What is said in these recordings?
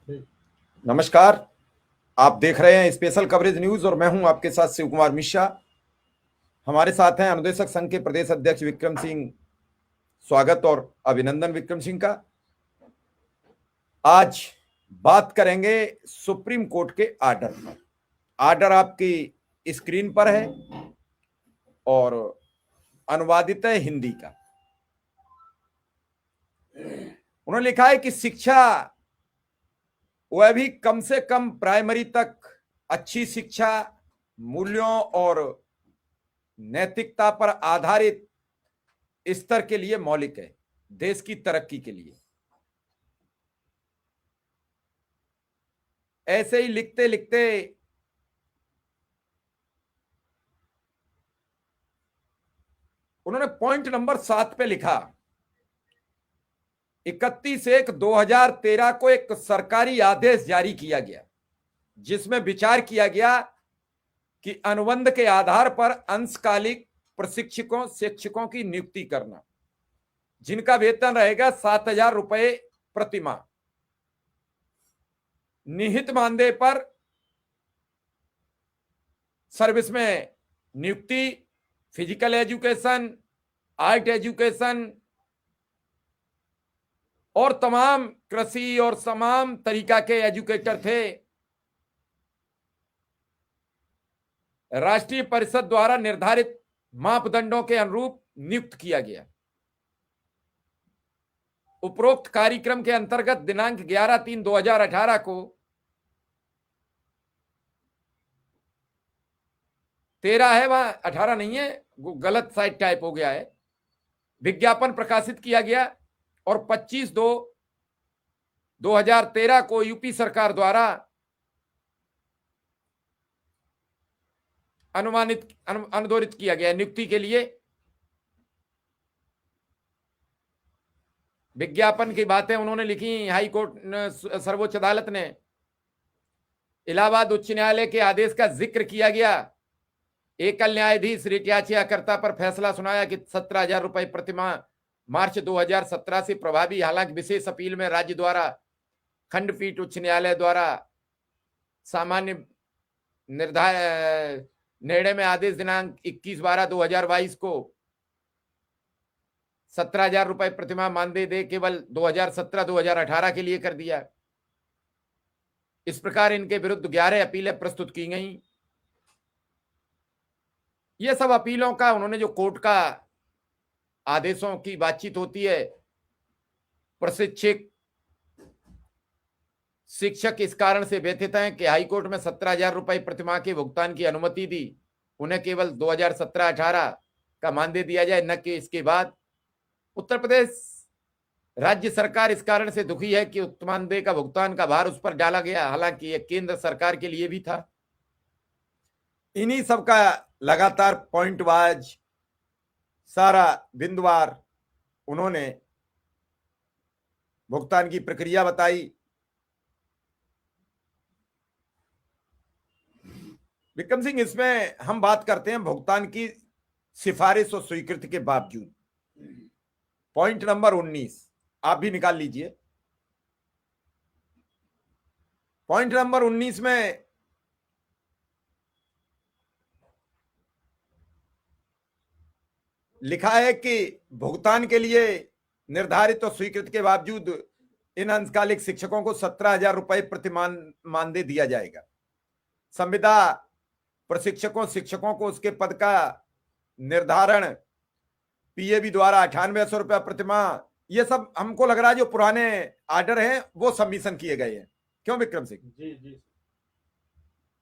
नमस्कार। आप देख रहे हैं स्पेशल कवरेज न्यूज और मैं हूं आपके साथ शिव कुमार मिश्रा। हमारे साथ हैं अनुदेशक संघ के प्रदेश अध्यक्ष विक्रम सिंह। स्वागत और अभिनंदन विक्रम सिंह का। आज बात करेंगे सुप्रीम कोर्ट के आर्डर पर। आर्डर आपकी स्क्रीन पर है और अनुवादित है हिंदी का। उन्होंने लिखा है कि शिक्षा, वह भी कम से कम प्राइमरी तक, अच्छी शिक्षा मूल्यों और नैतिकता पर आधारित स्तर के लिए मौलिक है, देश की तरक्की के लिए। ऐसे ही लिखते लिखते उन्होंने पॉइंट नंबर 7 पे लिखा, 31/1/2013 को एक सरकारी आदेश जारी किया गया जिसमें विचार किया गया कि अनुबंध के आधार पर अंशकालिक प्रशिक्षकों शिक्षकों की नियुक्ति करना, जिनका वेतन रहेगा 7,000 रुपए प्रति माह, निहित मानदेय पर सर्विस में नियुक्ति, फिजिकल एजुकेशन, आर्ट एजुकेशन और तमाम कृषि और तमाम तरीका के एजुकेटर थे। राष्ट्रीय परिषद द्वारा निर्धारित मापदंडों के अनुरूप नियुक्त किया गया। उपरोक्त कार्यक्रम के अंतर्गत दिनांक 11/3/2018 को 13 है, वहां 18 नहीं है, गलत साइड टाइप हो गया है, विज्ञापन प्रकाशित किया गया और 25/2/2013 को यूपी सरकार द्वारा अनुमोदित किया गया नियुक्ति के लिए। विज्ञापन की बातें उन्होंने लिखी। हाई कोर्ट, सर्वोच्च अदालत ने इलाहाबाद उच्च न्यायालय के आदेश का जिक्र किया गया। एकल न्यायाधीश रिट याचिकाकर्ता पर फैसला सुनाया कि 17,000 रुपए प्रतिमाह मार्च 2017 से प्रभावी। हालांकि विशेष अपील में राज्य द्वारा खंडपीठ उच्च न्यायालय द्वारा सामान्य निर्णय में आदेश दिनांक 21/12/2022 को 17,000 रुपए प्रतिमाह मानदेय दे केवल 2017-2018 के लिए कर दिया। इस प्रकार इनके विरुद्ध 11 अपीलें प्रस्तुत की गई। ये सब अपीलों का उन्होंने जो कोर्ट का आदेशों की बातचीत होती है, प्रशिक्षक शिक्षक इस कारण से व्यथित हैं कि हाईकोर्ट में 17,000 रुपए प्रतिमाह के भुगतान की अनुमति दी, उन्हें केवल 2017-18 का मानदेय दिया जाए, न कि इसके बाद। उत्तर प्रदेश राज्य सरकार इस कारण से दुखी है कि उक्त मानदेय का भुगतान का भार उस पर डाला गया, हालांकि यह केंद्र सरकार के लिए भी था। इन्हीं सब का लगातार पॉइंट वाइज सारा बिंदुवार उन्होंने भुगतान की प्रक्रिया बताई। विक्रम सिंह, इसमें हम बात करते हैं भुगतान की सिफारिश और स्वीकृति के बावजूद। पॉइंट नंबर 19 आप भी निकाल लीजिए। पॉइंट नंबर 19 में लिखा है कि भुगतान के लिए निर्धारित और स्वीकृति के बावजूद इन अंशकालिक शिक्षकों को 17,000 रुपए प्रति मानदेय दिया जाएगा। संविदा प्रशिक्षकों शिक्षकों को उसके पद का निर्धारण पीएबी द्वारा 9800 रुपया प्रतिमाह। ये सब हमको लग रहा है जो पुराने आर्डर हैं वो सबमिशन किए गए हैं। क्यों विक्रम सिंह? जी जी।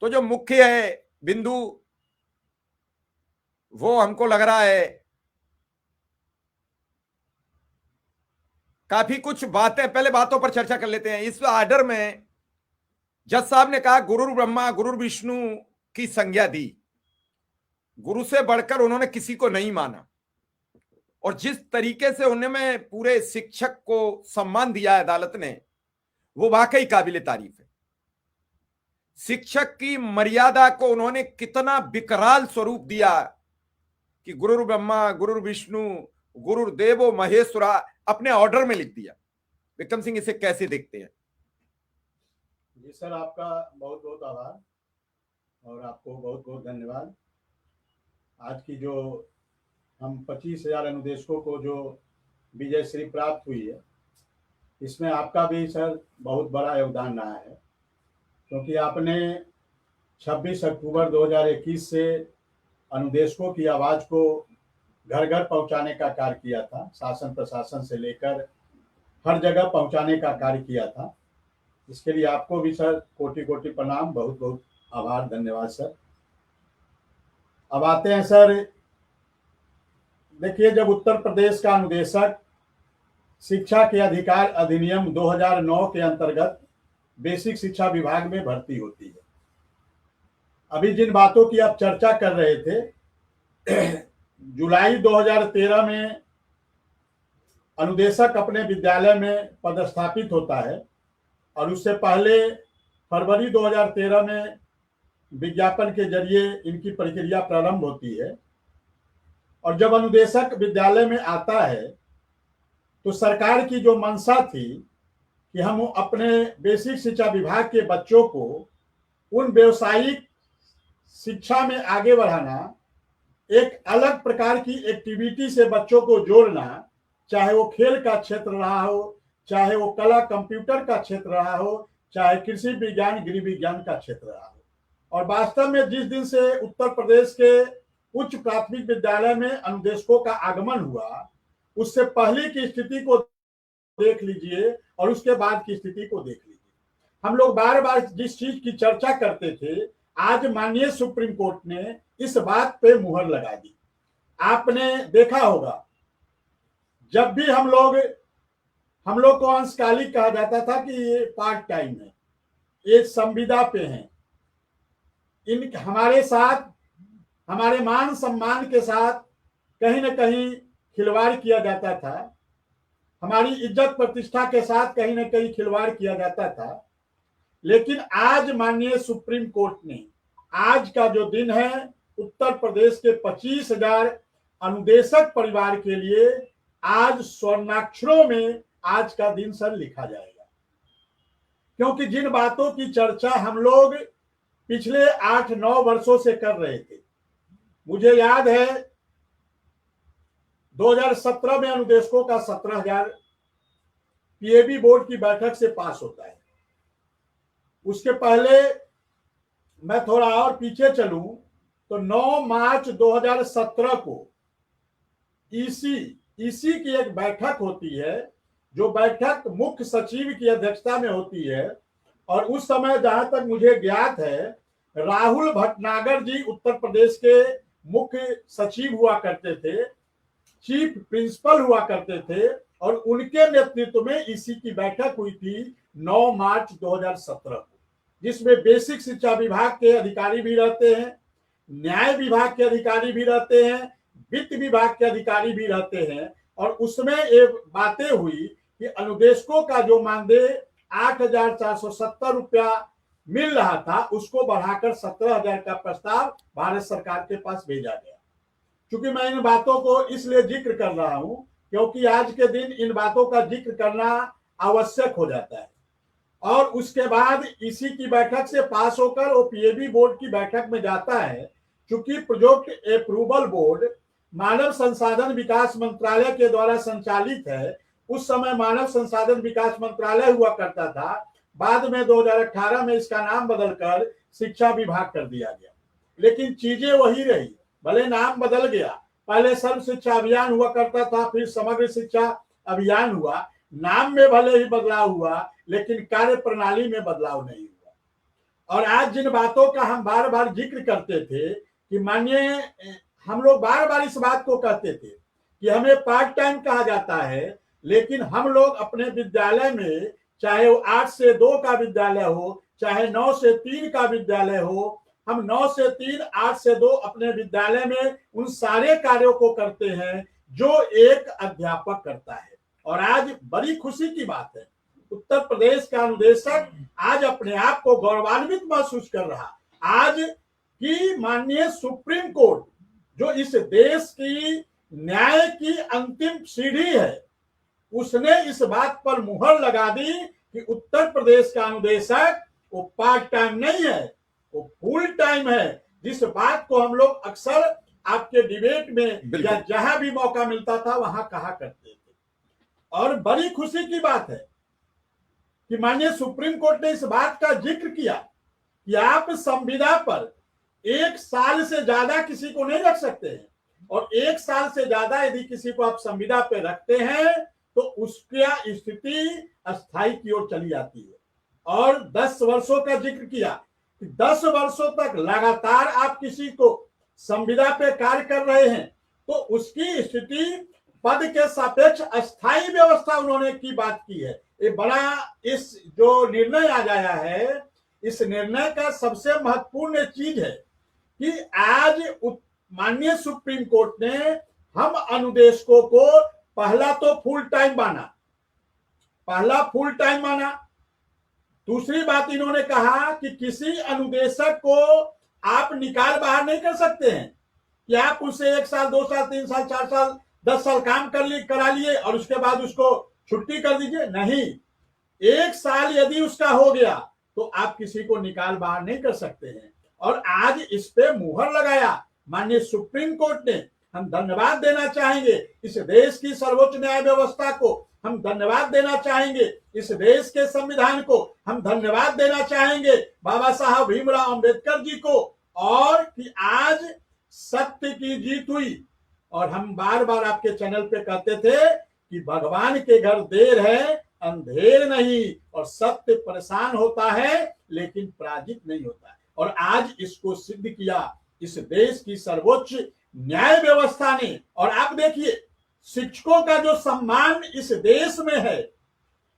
तो जो मुख्य है बिंदु वो हमको लग रहा है काफी कुछ बातें, पहले बातों पर चर्चा कर लेते हैं। इस आर्डर में जज साहब ने कहा गुरु ब्रह्मा गुरु विष्णु की संज्ञा दी, गुरु से बढ़कर उन्होंने किसी को नहीं माना, और जिस तरीके से उन्होंने पूरे शिक्षक को सम्मान दिया है अदालत ने, वो वाकई काबिले तारीफ है। शिक्षक की मर्यादा को उन्होंने कितना विकराल स्वरूप दिया कि गुरु ब्रह्मा गुरु विष्णु गुरुदेवो महेश्वरा अपने ऑर्डर में लिख दिया। विक्रम सिंह, इसे कैसे देखते हैं? जी सर, आपका बहुत बहुत आभार और आपको बहुत बहुत धन्यवाद। आज की जो हम 25,000 अनुदेशकों को जो विजय श्री प्राप्त हुई है, इसमें आपका भी सर बहुत बड़ा योगदान रहा है, क्योंकि आपने 26 अक्टूबर 2021 से अनुदेशकों की आवाज़ को घर घर पहुंचाने का कार्य किया था। शासन प्रशासन से लेकर हर जगह पहुंचाने का कार्य किया था। इसके लिए आपको भी सर कोटि कोटि प्रणाम, बहुत बहुत आभार, धन्यवाद सर। अब आते हैं सर, देखिए, जब उत्तर प्रदेश का अनुदेशक शिक्षा के अधिकार अधिनियम 2009 के अंतर्गत बेसिक शिक्षा विभाग में भर्ती होती है, अभी जिन बातों की आप चर्चा कर रहे थे, जुलाई 2013 में अनुदेशक अपने विद्यालय में पदस्थापित होता है और उससे पहले फरवरी 2013 में विज्ञापन के जरिए इनकी प्रक्रिया प्रारंभ होती है। और जब अनुदेशक विद्यालय में आता है तो सरकार की जो मंशा थी कि हम अपने बेसिक शिक्षा विभाग के बच्चों को उन व्यवसायिक शिक्षा में आगे बढ़ाना, एक अलग प्रकार की एक्टिविटी से बच्चों को जोड़ना, चाहे वो खेल का क्षेत्र रहा हो, चाहे वो कला कंप्यूटर का क्षेत्र रहा हो, चाहे कृषि विज्ञान गृह विज्ञान का क्षेत्र रहा हो। और वास्तव में जिस दिन से उत्तर प्रदेश के उच्च प्राथमिक विद्यालय में अनुदेशकों का आगमन हुआ, उससे पहले की स्थिति को देख लीजिए और उसके बाद की स्थिति को देख लीजिए। हम लोग बार बार जिस चीज की चर्चा करते थे, आज माननीय सुप्रीम कोर्ट ने इस बात पे मुहर लगा दी। आपने देखा होगा, जब भी हम लोग को अंशकालिक कहा जाता था कि ये पार्ट टाइम है, ये संविदा पे हैं, इन हमारे साथ, हमारे मान सम्मान के साथ कहीं ना कहीं खिलवाड़ किया जाता था, हमारी इज्जत प्रतिष्ठा के साथ कहीं ना कहीं खिलवाड़ किया जाता था। लेकिन आज माननीय सुप्रीम कोर्ट ने, आज का जो दिन है, उत्तर प्रदेश के 25,000 अनुदेशक परिवार के लिए आज स्वर्णाक्षरों में आज का दिन सर लिखा जाएगा। क्योंकि जिन बातों की चर्चा हम लोग पिछले 8-9 वर्षों से कर रहे थे, मुझे याद है 2017 में अनुदेशकों का 17,000 पीएबी बोर्ड की बैठक से पास होता है। उसके पहले मैं थोड़ा और पीछे चलूं तो 9 मार्च 2017 को ईसी की एक बैठक होती है, जो बैठक मुख्य सचिव की अध्यक्षता में होती है। और उस समय जहां तक मुझे ज्ञात है, राहुल भटनागर जी उत्तर प्रदेश के मुख्य सचिव हुआ करते थे, चीफ प्रिंसिपल हुआ करते थे, और उनके नेतृत्व में ईसी की बैठक हुई थी 9 मार्च 2017 को, जिसमें बेसिक शिक्षा विभाग के अधिकारी भी रहते हैं, न्याय विभाग के अधिकारी भी रहते हैं, वित्त विभाग के अधिकारी भी रहते हैं। और उसमें ये बातें हुई कि अनुदेशकों का जो मानदेय 8,470 रुपया मिल रहा था, उसको बढ़ाकर 17,000 का प्रस्ताव भारत सरकार के पास भेजा गया। क्योंकि मैं इन बातों को इसलिए जिक्र कर रहा हूं क्योंकि आज के दिन इन बातों का जिक्र करना आवश्यक हो जाता है। और उसके बाद इसी की बैठक से पास होकर वो पीएबी बोर्ड की बैठक में जाता है। चूंकि प्रोजेक्ट अप्रूवल बोर्ड मानव संसाधन विकास मंत्रालय के द्वारा संचालित है, उस समय मानव संसाधन विकास मंत्रालय हुआ करता था, बाद में 2018 में इसका नाम बदलकर शिक्षा विभाग कर दिया गया। लेकिन चीजें वही रही, भले नाम बदल गया, पहले सर्व शिक्षा अभियान हुआ करता था, फिर समग्र शिक्षा अभियान हुआ, नाम में भले ही बदलाव हुआ लेकिन कार्य प्रणाली में बदलाव नहीं हुआ। और आज जिन बातों का हम बार बार जिक्र करते थे कि माननीय, हम लोग बार बार इस बात को कहते थे कि हमें पार्ट टाइम कहा जाता है, लेकिन हम लोग अपने विद्यालय में, चाहे वो 8 से 2 का विद्यालय हो, चाहे 9 से 3 का विद्यालय हो, हम 9 से 3, 8 से 2 अपने विद्यालय में उन सारे कार्यों को करते हैं जो एक अध्यापक करता है। और आज बड़ी खुशी की बात है, उत्तर प्रदेश का अनुदेशक आज अपने आप को गौरवान्वित महसूस कर रहा, आज की माननीय सुप्रीम कोर्ट जो इस देश की न्याय की अंतिम सीढ़ी है, उसने इस बात पर मुहर लगा दी कि उत्तर प्रदेश का अनुदेशक वो पार्ट टाइम नहीं है, वो फुल टाइम है। जिस बात को हम लोग अक्सर आपके डिबेट में या जहां भी मौका मिलता था वहां कहा करते थे। और बड़ी खुशी की बात है कि माननीय सुप्रीम कोर्ट ने इस बात का जिक्र किया कि आप संविदा पर 1 साल से ज्यादा किसी को नहीं रख सकते हैं, और 1 साल से ज्यादा यदि किसी को आप संविदा पे रखते हैं तो उसकी स्थिति अस्थायी की ओर चली जाती है। और 10 वर्षों का जिक्र किया कि 10 वर्षों तक लगातार आप किसी को संविदा पे कार्य कर रहे हैं तो उसकी स्थिति पद के सापेक्ष अस्थायी व्यवस्था उन्होंने की बात की है। ये बड़ा इस जो निर्णय आ गया है, इस निर्णय का सबसे महत्वपूर्ण चीज है कि आज माननीय सुप्रीम कोर्ट ने हम अनुदेशकों को पहला तो फुल टाइम माना। दूसरी बात इन्होंने कहा कि किसी अनुदेशक को आप निकाल बाहर नहीं कर सकते हैं कि आप उससे 1 साल 2 साल 3 साल 4 साल 10 साल काम करा लिए और उसके बाद उसको छुट्टी कर दीजिए। नहीं, 1 साल यदि उसका हो गया तो आप किसी को निकाल बाहर नहीं कर सकते हैं। और आज इस पे मुहर लगाया माननीय सुप्रीम कोर्ट ने। हम धन्यवाद देना चाहेंगे इस देश की सर्वोच्च न्याय व्यवस्था को, हम धन्यवाद देना चाहेंगे इस देश के संविधान को, हम धन्यवाद देना चाहेंगे बाबा साहब भीमराव अंबेडकर जी को, और कि आज सत्य की जीत हुई। और हम बार बार आपके चैनल पे कहते थे कि भगवान के घर देर है अंधेर नहीं, और सत्य परेशान होता है लेकिन पराजित नहीं होता है। और आज इसको सिद्ध किया इस देश की सर्वोच्च न्याय व्यवस्था ने। और आप देखिए शिक्षकों का जो सम्मान इस देश में है,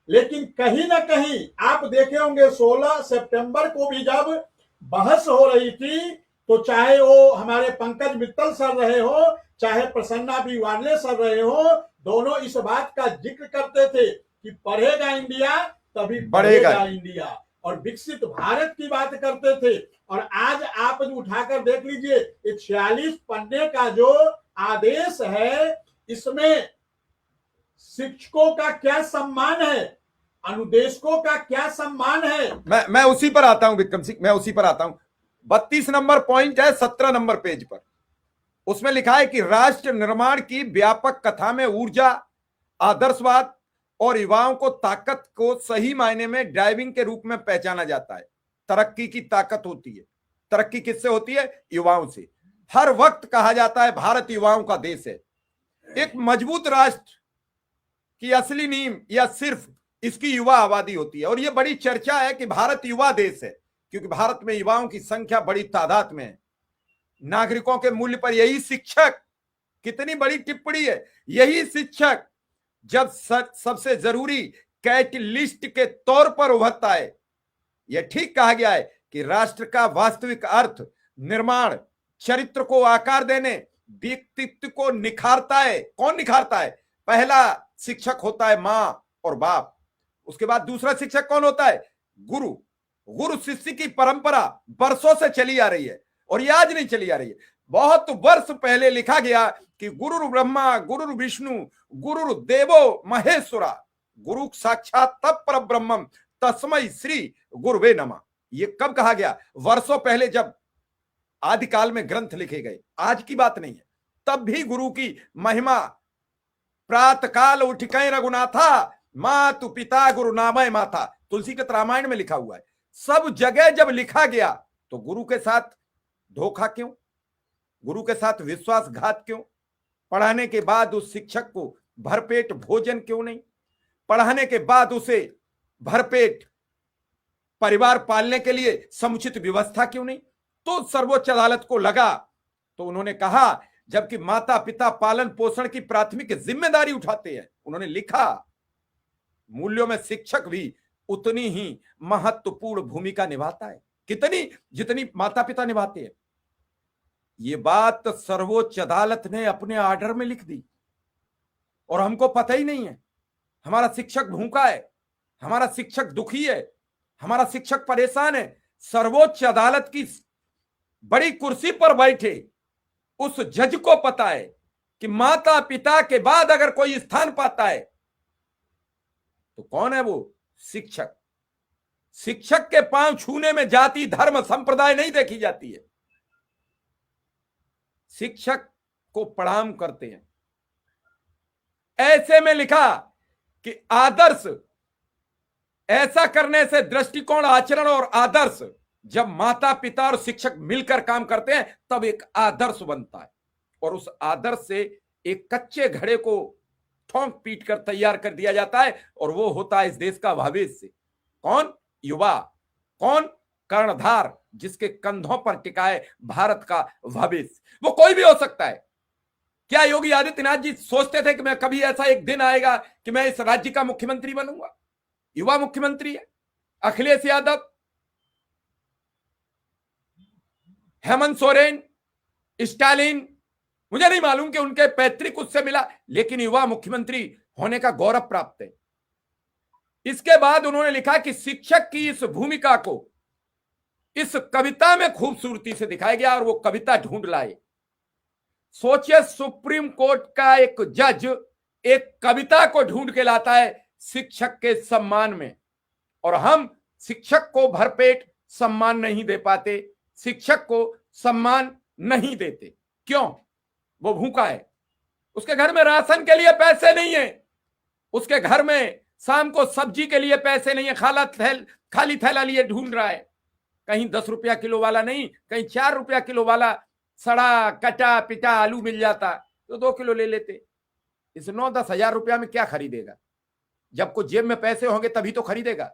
लेकिन कहीं ना कहीं आप देखे होंगे 16 सितंबर को भी जब बहस हो रही थी तो चाहे वो हमारे पंकज मित्तल सर रहे हो, चाहे प्रसन्ना बी वार्ले सर रहे हो, दोनों इस बात का जिक्र करते थे कि पढ़ेगा इंडिया तभी बढ़ेगा इंडिया, और विकसित भारत की बात करते थे। और आज आप उठाकर देख लीजिए, 46 पन्ने का जो आदेश है इसमें शिक्षकों का क्या सम्मान है, अनुदेशकों का क्या सम्मान है। मैं उसी पर आता हूं विक्रम सिंह, मैं उसी पर आता हूं। 32 नंबर पॉइंट है 17 नंबर पेज पर, उसमें लिखा है कि राष्ट्र निर्माण की व्यापक कथा में ऊर्जा, आदर्शवाद और युवाओं को ताकत को सही मायने में ड्राइविंग के रूप में पहचाना जाता है। तरक्की की ताकत होती है। तरक्की किससे होती है? युवाओं से। हर वक्त कहा जाता है भारत युवाओं का देश है। एक मजबूत राष्ट्र की असली नींव या सिर्फ इसकी युवा आबादी होती है। और यह बड़ी चर्चा है कि भारत युवा देश है, क्योंकि भारत में युवाओं की संख्या बड़ी तादाद में है। नागरिकों के मूल्य पर यही शिक्षक, कितनी बड़ी टिप्पणी है, यही शिक्षक जब सबसे जरूरी कैटलिस्ट के तौर पर उभरता है। यह ठीक कहा गया है कि राष्ट्र का वास्तविक अर्थ निर्माण, चरित्र को आकार देने, व्यक्तित्व को निखारता है। कौन निखारता है? पहला शिक्षक होता है मां और बाप। उसके बाद दूसरा शिक्षक कौन होता है? गुरु। गुरु शिष्य की परंपरा वर्षों से चली आ रही है, और ये आज नहीं चली आ रही है। बहुत वर्ष पहले लिखा गया कि गुरु ब्रह्मा गुरु विष्णु गुरु देवो महेश्वरा, गुरु साक्षात तब पर ब्रह्मम तस्मै श्री गुरुवे नमः। ये कब कहा गया? वर्षों पहले, जब आदिकाल में ग्रंथ लिखे गए। आज की बात नहीं है। तब भी गुरु की महिमा, प्रातः काल उठिकै रघुनाथा मातु पिता गुरु नामय माता, तुलसी के रामायण में लिखा हुआ है। सब जगह जब लिखा गया तो गुरु के साथ धोखा क्यों? गुरु के साथ विश्वासघात क्यों? पढ़ाने के बाद उस शिक्षक को भरपेट भोजन क्यों नहीं? पढ़ाने के बाद उसे भरपेट परिवार पालने के लिए समुचित व्यवस्था क्यों नहीं? तो सर्वोच्च अदालत को लगा, तो उन्होंने कहा, जबकि माता पिता पालन पोषण की प्राथमिक जिम्मेदारी उठाते हैं, उन्होंने लिखा मूल्यों में शिक्षक भी उतनी ही महत्वपूर्ण भूमिका निभाता है, कितनी जितनी माता पिता निभाते हैं। ये बात सर्वोच्च अदालत ने अपने आर्डर में लिख दी, और हमको पता ही नहीं है। हमारा शिक्षक भूखा है, हमारा शिक्षक दुखी है, हमारा शिक्षक परेशान है। सर्वोच्च अदालत की बड़ी कुर्सी पर बैठे उस जज को पता है कि माता पिता के बाद अगर कोई स्थान पाता है तो कौन है वो? शिक्षक। शिक्षक के पांव छूने में जाति धर्म संप्रदाय नहीं देखी जाती है। शिक्षक को प्रणाम करते हैं। ऐसे में लिखा कि आदर्श, ऐसा करने से दृष्टिकोण, आचरण और आदर्श, जब माता पिता और शिक्षक मिलकर काम करते हैं तब एक आदर्श बनता है, और उस आदर्श से एक कच्चे घड़े को ठोंक पीट कर तैयार कर दिया जाता है, और वो होता है इस देश का भविष्य। कौन? युवा। कौन? कर्णधार, जिसके कंधों पर टिका है भारत का भविष्य। वो कोई भी हो सकता है। क्या योगी आदित्यनाथ जी सोचते थे कि मैं कभी ऐसा एक दिन आएगा कि मैं इस राज्य का मुख्यमंत्री बनूंगा? युवा मुख्यमंत्री है अखिलेश यादव, हेमंत सोरेन, स्टालिन। मुझे नहीं मालूम कि उनके पैतृक उससे मिला, लेकिन युवा मुख्यमंत्री होने का गौरव प्राप्त है। इसके बाद उन्होंने लिखा कि शिक्षक की इस भूमिका को इस कविता में खूबसूरती से दिखाया गया, और वो कविता ढूंढ लाए। सोचिए, सुप्रीम कोर्ट का एक जज एक कविता को ढूंढ के लाता है शिक्षक के सम्मान में, और हम शिक्षक को भरपेट सम्मान नहीं दे पाते, शिक्षक को सम्मान नहीं देते। क्यों? वो भूखा है, उसके घर में राशन के लिए पैसे नहीं है, उसके घर में शाम को सब्जी के लिए पैसे नहीं है, खाली थैला लिए ढूंढ रहा है। कहीं 10 रुपया किलो वाला नहीं, कहीं 4 रुपया किलो वाला सड़ा कटा पिटा आलू मिल जाता तो 2 किलो ले लेते। इस 9-10 हजार रुपया में क्या खरीदेगा? जब को जेब में पैसे होंगे तभी तो खरीदेगा।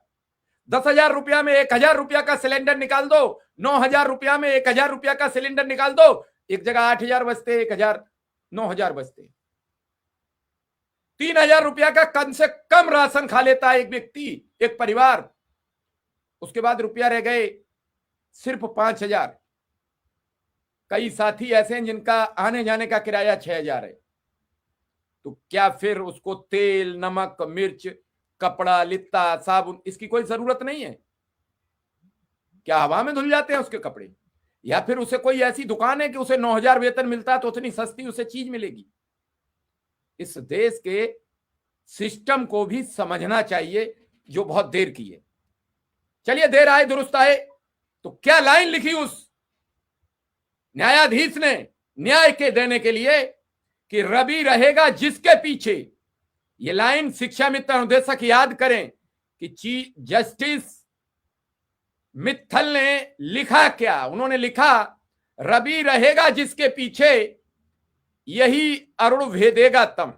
10,000 रुपया में 1,000 रुपया का सिलेंडर निकाल दो, 9,000 रुपया में 1,000 रुपया का सिलेंडर निकाल दो, एक जगह 8,000 बचते, 1,000 9,000 बचते। 3,000 रुपया का कम से कम राशन खा लेता है एक व्यक्ति, एक परिवार। उसके बाद रुपया रह गए सिर्फ 5,000। कई साथी ऐसे हैं जिनका आने जाने का किराया 6,000 है। तो क्या फिर उसको तेल, नमक, मिर्च, कपड़ा, लित्ता, साबुन, इसकी कोई जरूरत नहीं है? क्या हवा में धुल जाते हैं उसके कपड़े? या फिर उसे कोई ऐसी दुकान है कि उसे 9,000 वेतन मिलता है तो उतनी सस्ती उसे चीज मिलेगी? इस देश के सिस्टम को भी समझना चाहिए, जो बहुत देर की है। चलिए, देर आए दुरुस्त आए। तो क्या लाइन लिखी उस न्यायाधीश ने न्याय के देने के लिए कि रवि रहेगा जिसके पीछे। ये लाइन शिक्षा मित्र अनुदेशक याद करें कि चीफ जस्टिस मित्तल ने लिखा क्या? उन्होंने लिखा, रवि रहेगा जिसके पीछे, यही अरुण भेदेगा तम।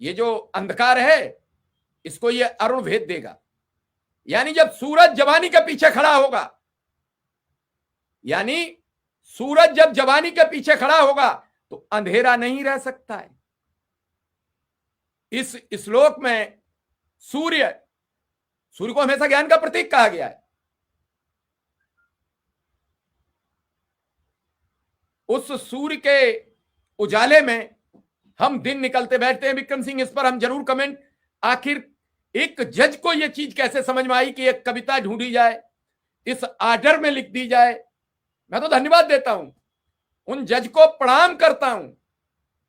ये जो अंधकार है इसको ये अरुण भेद देगा। यानी जब सूरज जवानी के पीछे खड़ा होगा, यानी सूरज जब जवानी के पीछे खड़ा होगा तो अंधेरा नहीं रह सकता है। इस श्लोक में सूर्य को हमेशा ज्ञान का प्रतीक कहा गया है। उस सूर्य के उजाले में हम दिन निकलते बैठते हैं। विक्रम सिंह, इस पर हम जरूर कमेंट। आखिर एक जज को यह चीज कैसे समझ में आई कि एक कविता ढूंढी जाए, इस आर्डर में लिख दी जाए? मैं तो धन्यवाद देता हूं, उन जज को प्रणाम करता हूं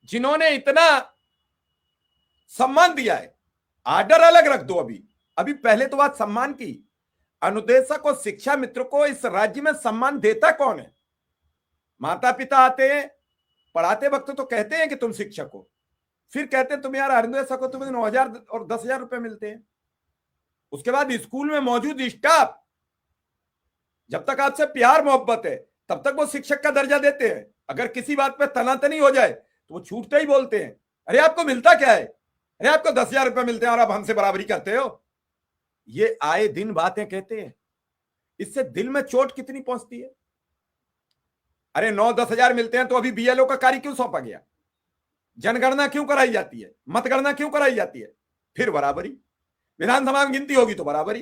जिन्होंने इतना सम्मान दिया है। आर्डर अलग रख दो, अभी पहले तो बात सम्मान की। अनुदेशक और शिक्षा मित्र को इस राज्य में सम्मान देता कौन है? माता पिता आते हैं, पढ़ाते वक्त तो कहते हैं कि तुम शिक्षक हो, फिर कहते हैं तुम यार अनुदेशक हो, तुम्हें 9,000 और 10,000 रुपए मिलते हैं। उसके बाद स्कूल में मौजूद स्टाफ जब तक आपसे प्यार मोहब्बत है तब तक वो शिक्षक का दर्जा देते हैं। अगर किसी बात पे तनातनी हो जाए तो वो छूटते ही बोलते हैं, अरे आपको मिलता क्या है? अरे आपको 10,000 रुपए मिलते हैं और आप हमसे बराबरी करते हो। ये आए दिन बातें कहते हैं, इससे दिल में चोट कितनी पहुंचती है। अरे 9-10 हजार मिलते हैं तो अभी बीएलओ का कार्य क्यों सौंपा गया? जनगणना क्यों कराई जाती है? मतगणना क्यों कराई जाती है? फिर बराबरी, विधानसभा में गिनती होगी तो बराबरी,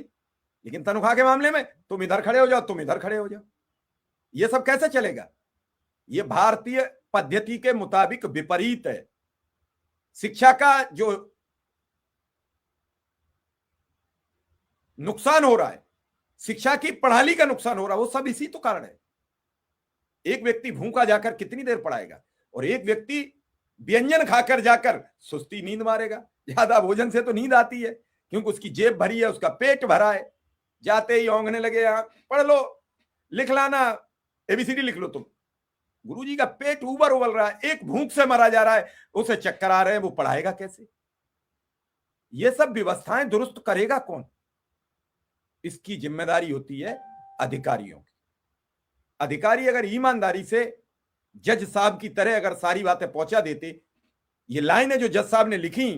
लेकिन तनख्वाह के मामले में तुम इधर खड़े हो जाओ, तुम इधर खड़े हो जाओ। ये सब कैसे चलेगा? ये भारतीय पद्धति के मुताबिक विपरीत है। शिक्षा का जो नुकसान हो रहा है, शिक्षा की प्रणाली का नुकसान हो रहा है, वो सब इसी तो कारण है। एक व्यक्ति भूखा जाकर कितनी देर पढ़ाएगा, और एक व्यक्ति व्यंजन खाकर जाकर सुस्ती नींद मारेगा। ज्यादा भोजन से तो नींद आती है क्योंकि उसकी जेब भरी है, उसका पेट भरा है। जाते ही ओंघने लगे, यहां पढ़ लो, लिख लाना, एबीसीडी लिख लो तुम। गुरुजी का पेट उबर उबल रहा है, एक भूख से मरा जा रहा है, उसे चक्कर आ रहे हैं, वो पढ़ाएगा कैसे? ये सब व्यवस्थाएं दुरुस्त करेगा कौन? इसकी जिम्मेदारी होती है अधिकारियों की। अधिकारी अगर ईमानदारी से जज साहब की तरह अगर सारी बातें पहुंचा देते, ये लाइनें जो जज साहब ने लिखी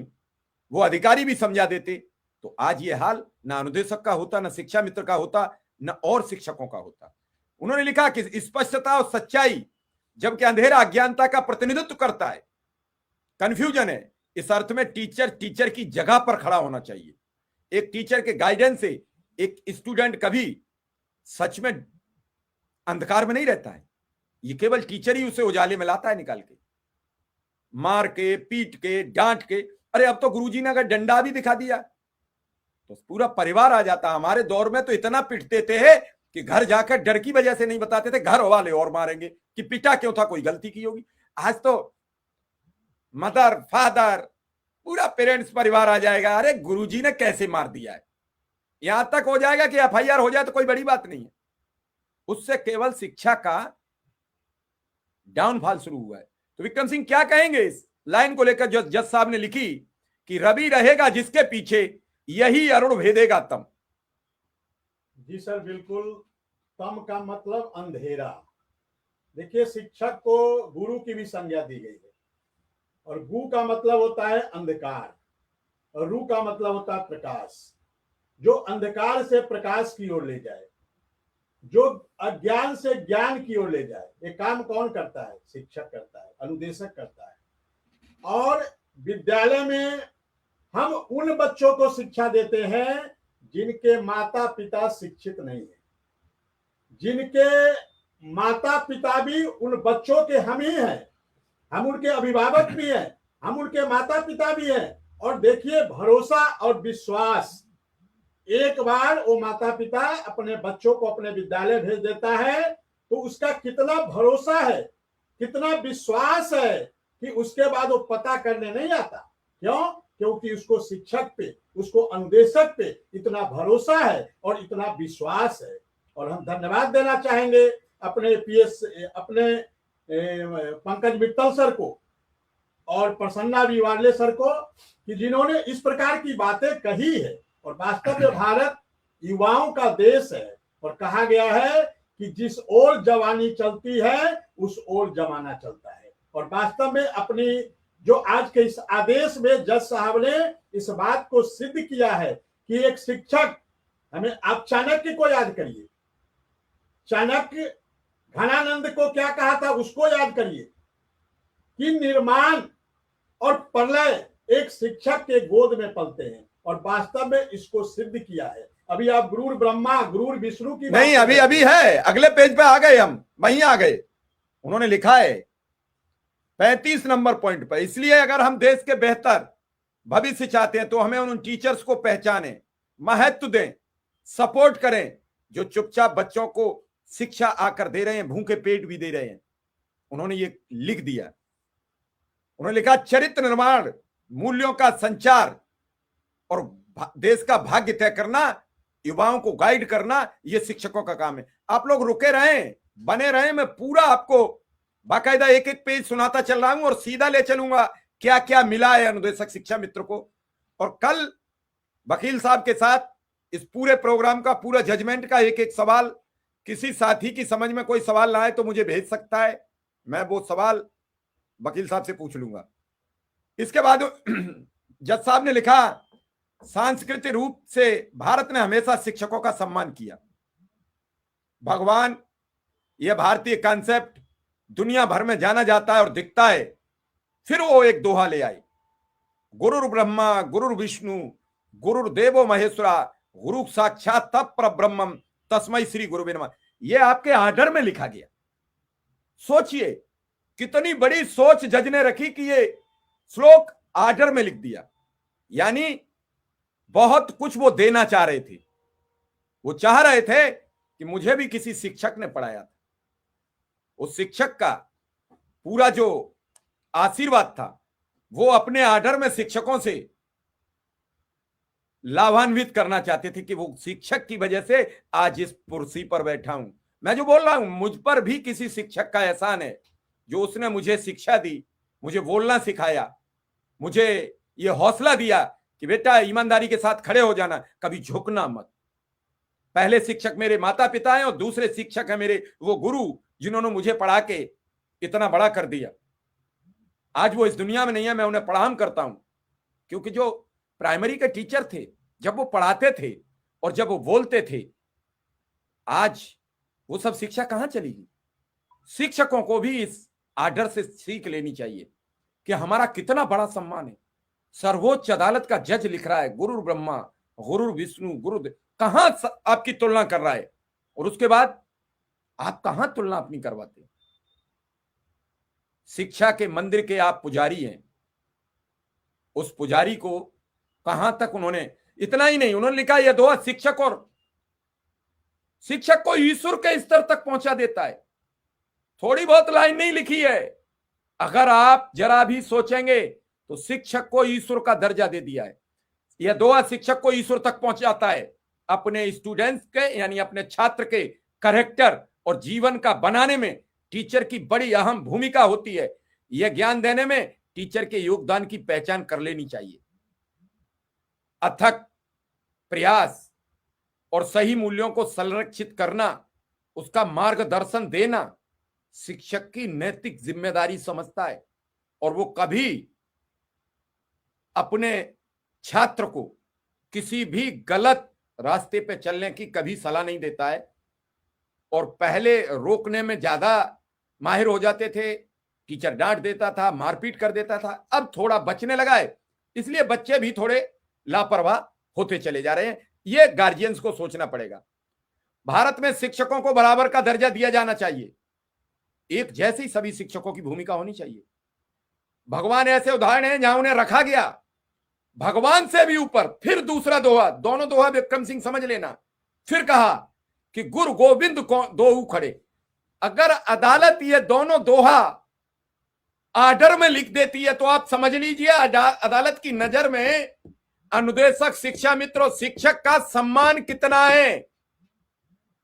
वो अधिकारी भी समझा देते, तो आज ये हाल ना अनुदेशक का होता, ना शिक्षा मित्र का होता, न और शिक्षकों का होता। उन्होंने लिखा कि स्पष्टता और सच्चाई जबकि अंधेरा अज्ञानता का प्रतिनिधित्व करता है, कंफ्यूजन है, इस अर्थ में टीचर की जगह पर खड़ा होना चाहिए। एक टीचर के गाइडेंस से एक स्टूडेंट कभी सच में अंधकार में नहीं रहता है, ये केवल टीचर ही उसे उजाले में लाता है निकाल के, मार के, पीट के, डांट के। अरे अब तो गुरुजी ने अगर डंडा भी दिखा दिया तो पूरा परिवार आ जाता। हमारे दौर में तो इतना पिटते थे कि घर जाकर डर की वजह से नहीं बताते थे, घर वाले और मारेंगे कि पिटा क्यों था, कोई गलती की होगी। आज तो मदर फादर पूरा पेरेंट्स परिवार आ जाएगा, अरे गुरुजी ने कैसे मार दिया है, यहां तक हो जाएगा कि एफआईआर हो जाए तो कोई बड़ी बात नहीं है। उससे केवल शिक्षा का डाउनफॉल शुरू हुआ है। तो विक्रम सिंह क्या कहेंगे इस लाइन को लेकर जो जज साहब ने लिखी कि रवि रहेगा जिसके पीछे, यही अरुण भेदेगा तम। जी सर, बिल्कुल। तम का मतलब अंधेरा। देखिए, शिक्षक को गुरु की भी संज्ञा दी गई है, और गु का मतलब होता है अंधकार, और रू का मतलब होता है प्रकाश। जो अंधकार से प्रकाश की ओर ले जाए, जो अज्ञान से ज्ञान की ओर ले जाए, ये काम कौन करता है? शिक्षक करता है, अनुदेशक करता है। और विद्यालय में हम उन बच्चों को शिक्षा देते हैं जिनके माता पिता शिक्षित नहीं है, जिनके माता पिता भी उन बच्चों के हम ही हैं, हम उनके अभिभावक भी हैं, हम उनके माता पिता भी हैं। और देखिए, भरोसा और विश्वास, एक बार वो माता पिता अपने बच्चों को अपने विद्यालय भेज देता है तो उसका कितना भरोसा है, कितना विश्वास है कि उसके बाद वो पता करने नहीं आता। क्यों? क्योंकि उसको शिक्षक पे, उसको अनुदेशक पे इतना भरोसा है और इतना विश्वास है। और हम धन्यवाद देना चाहेंगे अपने पीएस, अपने पंकज मित्तल सर को और प्रसन्ना विवाले सर को, कि जिन्होंने इस प्रकार की बातें कही है। और वास्तव में भारत युवाओं का देश है, और कहा गया है कि जिस ओर जवानी चलती है उस ओर जमाना चलता है। और वास्तव में अपनी जो आज के इस आदेश में जज साहब ने इस बात को सिद्ध किया है कि एक शिक्षक, हमें आप चाणक्य को याद करिए, चाणक्य घनानंद को क्या कहा था उसको याद करिए कि निर्माण और प्रलय एक शिक्षक के गोद में पलते हैं। और वास्तव में इसको सिद्ध किया है। अभी आप गुरुर ब्रह्मा गुरुर विष्णु की नहीं, अभी है, अगले पेज पे आ गए, हम वहीं आ गए। उन्होंने लिखा है 35 नंबर पॉइंट पर, इसलिए अगर हम देश के बेहतर भविष्य चाहते हैं तो हमें उन टीचर्स को पहचानें, महत्व दें, सपोर्ट करें जो चुपचाप बच्चों को शिक्षा आकर दे रहे हैं, भूखे पेट भी दे रहे हैं। उन्होंने ये लिख दिया। उन्होंने लिखा चरित्र निर्माण, मूल्यों का संचार और देश का भाग्य तय करना, युवाओं को गाइड करना, यह शिक्षकों का काम है। आप लोग रुके रहें, बने रहें, मैं पूरा आपको बाकायदा एक एक पेज सुनाता चल रहा हूं और सीधा ले चलूंगा क्या क्या मिला है अनुदेशक शिक्षा मित्र को। और कल वकील साहब के साथ इस पूरे प्रोग्राम का, पूरा जजमेंट का एक एक सवाल, किसी साथी की समझ में कोई सवाल ना आए तो मुझे भेज सकता है, मैं वो सवाल वकील साहब से पूछ लूंगा। इसके बाद जज साहब ने लिखा सांस्कृतिक रूप से भारत ने हमेशा शिक्षकों का सम्मान किया। भगवान, यह भारतीय कॉन्सेप्ट दुनिया भर में जाना जाता है और दिखता है। फिर वो एक दोहा ले आए, गुरुर ब्रह्मा गुरुर विष्णु गुरुर देवो महेश्वरा गुरु साक्षात परब्रह्मम तस्मै श्री गुरुवे नमः। यह आपके आर्डर में लिखा गया। सोचिए कितनी बड़ी सोच जज ने रखी कि ये श्लोक आर्डर में लिख दिया। यानी बहुत कुछ वो देना चाह रहे थे। वो चाह रहे थे कि मुझे भी किसी शिक्षक ने पढ़ाया था, उस शिक्षक का पूरा जो आशीर्वाद था वो अपने आर्डर में शिक्षकों से लाभान्वित करना चाहते थे कि वो शिक्षक की वजह से आज इस कुर्सी पर बैठा हूं। मैं जो बोल रहा हूं, मुझ पर भी किसी शिक्षक का एहसान है, जो उसने मुझे शिक्षा दी, मुझे बोलना सिखाया, मुझे ये हौसला दिया कि बेटा ईमानदारी के साथ खड़े हो जाना, कभी झुकना मत। पहले शिक्षक मेरे माता पिता हैं और दूसरे शिक्षक हैं मेरे वो गुरु, जिन्होंने मुझे पढ़ा के इतना बड़ा कर दिया। आज वो इस दुनिया में नहीं है, मैं उन्हें प्रणाम करता हूं, क्योंकि जो प्राइमरी के टीचर थे, जब वो पढ़ाते थे और जब वो बोलते थे, आज वो सब शिक्षा कहां चली गई। शिक्षकों को भी इस आदर से सीख लेनी चाहिए कि हमारा कितना बड़ा सम्मान है। सर्वोच्च अदालत का जज लिख रहा है गुरु ब्रह्मा गुरु विष्णु गुरुदेव, कहां आपकी तुलना कर रहा है, और उसके बाद आप कहां तुलना अपनी करवाते। शिक्षा के मंदिर के आप पुजारी हैं, उस पुजारी को कहां तक उन्होंने, इतना ही नहीं, उन्होंने लिखा यह दुआ शिक्षक को ईश्वर के स्तर तक पहुंचा देता है। थोड़ी बहुत लाइन नहीं लिखी है, अगर आप जरा भी सोचेंगे तो शिक्षक को ईश्वर का दर्जा दे दिया है। यह दुआ शिक्षक को ईश्वर तक पहुंचाता है, अपने स्टूडेंट्स के यानी अपने छात्र के कैरेक्टर और जीवन का बनाने में टीचर की बड़ी अहम भूमिका होती है। यह ज्ञान देने में टीचर के योगदान की पहचान कर लेनी चाहिए। अथक प्रयास और सही मूल्यों को संरक्षित करना, उसका मार्गदर्शन देना शिक्षक की नैतिक जिम्मेदारी समझता है, और वो कभी अपने छात्र को किसी भी गलत रास्ते पे चलने की कभी सलाह नहीं देता है। और पहले रोकने में ज्यादा माहिर हो जाते थे, टीचर डांट देता था, मारपीट कर देता था, अब थोड़ा बचने लगा है, इसलिए बच्चे भी थोड़े लापरवाह होते चले जा रहे हैं। ये गार्जियंस को सोचना पड़ेगा। भारत में शिक्षकों को बराबर का दर्जा दिया जाना चाहिए, एक जैसी सभी शिक्षकों की भूमिका होनी चाहिए। भगवान ऐसे उदाहरण हैं जहां उन्हें रखा गया भगवान से भी ऊपर। फिर दूसरा दोहा, दोनों दोहा विक्रम सिंह समझ लेना, फिर कहा कि गुरु गोविंद को दोऊ खड़े। अगर अदालत ये दोनों दोहा आर्डर में लिख देती है तो आप समझ लीजिए अदालत की नजर में अनुदेशक, शिक्षा मित्र और शिक्षक का सम्मान कितना है।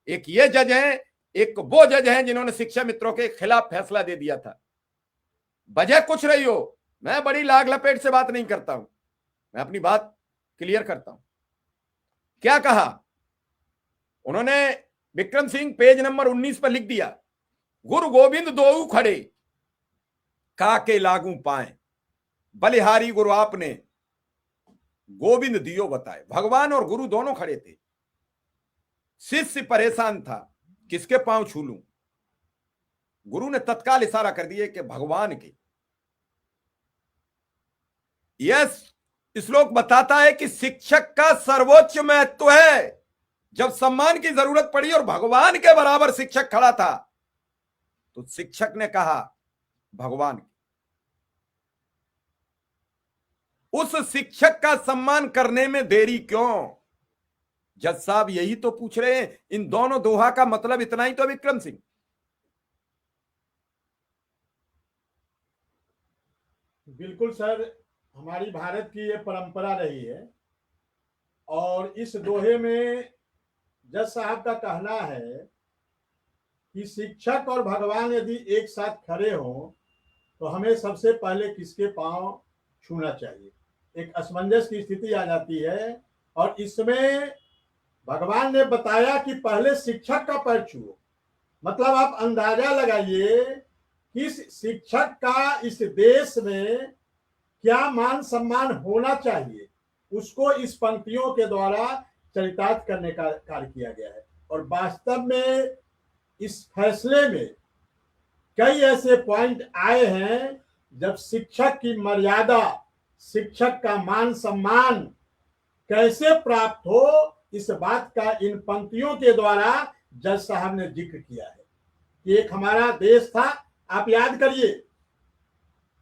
एक ये जज हैं, एक वो जज हैं जिन्होंने शिक्षा मित्रों के खिलाफ फैसला दे दिया था। वजह कुछ रही हो, मैं बड़ी लाग लपेट से बात नहीं करता हूं, मैं अपनी बात क्लियर करता हूं। क्या कहा उन्होंने, विक्रम सिंह पेज नंबर 19 पर लिख दिया, गुरु गोविंद दोऊ खड़े काके लागू पाए, बलिहारी गुरु आपने गोविंद दियो बताए। भगवान और गुरु दोनों खड़े थे, शिष्य परेशान था किसके पांव छू लूं। गुरु ने तत्काल इशारा कर दिया कि भगवान के। यह श्लोक बताता है कि शिक्षक का सर्वोच्च महत्व है। जब सम्मान की जरूरत पड़ी और भगवान के बराबर शिक्षक खड़ा था तो शिक्षक ने कहा भगवान, उस शिक्षक का सम्मान करने में देरी क्यों। जज साहब यही तो पूछ रहे हैं। इन दोनों दोहा का मतलब इतना ही तो विक्रम सिंह। बिल्कुल सर, हमारी भारत की ये परंपरा रही है, और इस दोहे में जज साहब का कहना है कि शिक्षक और भगवान यदि एक साथ खड़े हों तो हमें सबसे पहले किसके पांव छूना चाहिए। एक असमंजस की स्थिति आ जाती है, और इसमें भगवान ने बताया कि पहले शिक्षक का पैर छुओ। मतलब आप अंदाजा लगाइए कि शिक्षक का इस देश में क्या मान सम्मान होना चाहिए, उसको इस पंक्तियों के द्वारा चरितार्थ करने का कार्य किया गया है। और वास्तव में इस फैसले में कई ऐसे पॉइंट आए हैं जब शिक्षक की मर्यादा, शिक्षक का मान सम्मान कैसे प्राप्त हो, इस बात का इन पंक्तियों के द्वारा जज साहब ने जिक्र किया है। कि एक हमारा देश था, आप याद करिए,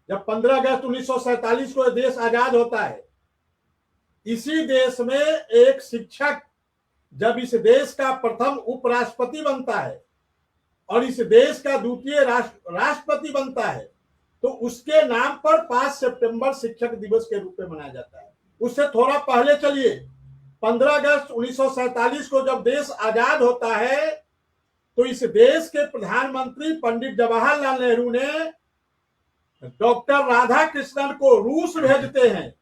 जब 15 अगस्त 1947 को देश आजाद होता है, इसी देश में एक शिक्षक जब इस देश का प्रथम उपराष्ट्रपति बनता है और इस देश का द्वितीय राष्ट्रपति बनता है, तो उसके नाम पर 5 सितंबर शिक्षक दिवस के रूप में मनाया जाता है। उससे थोड़ा पहले चलिए, 15 अगस्त 1947 को जब देश आजाद होता है तो इस देश के प्रधानमंत्री पंडित जवाहरलाल नेहरू ने डॉक्टर राधा कृष्णन को रूस भेजते हैं।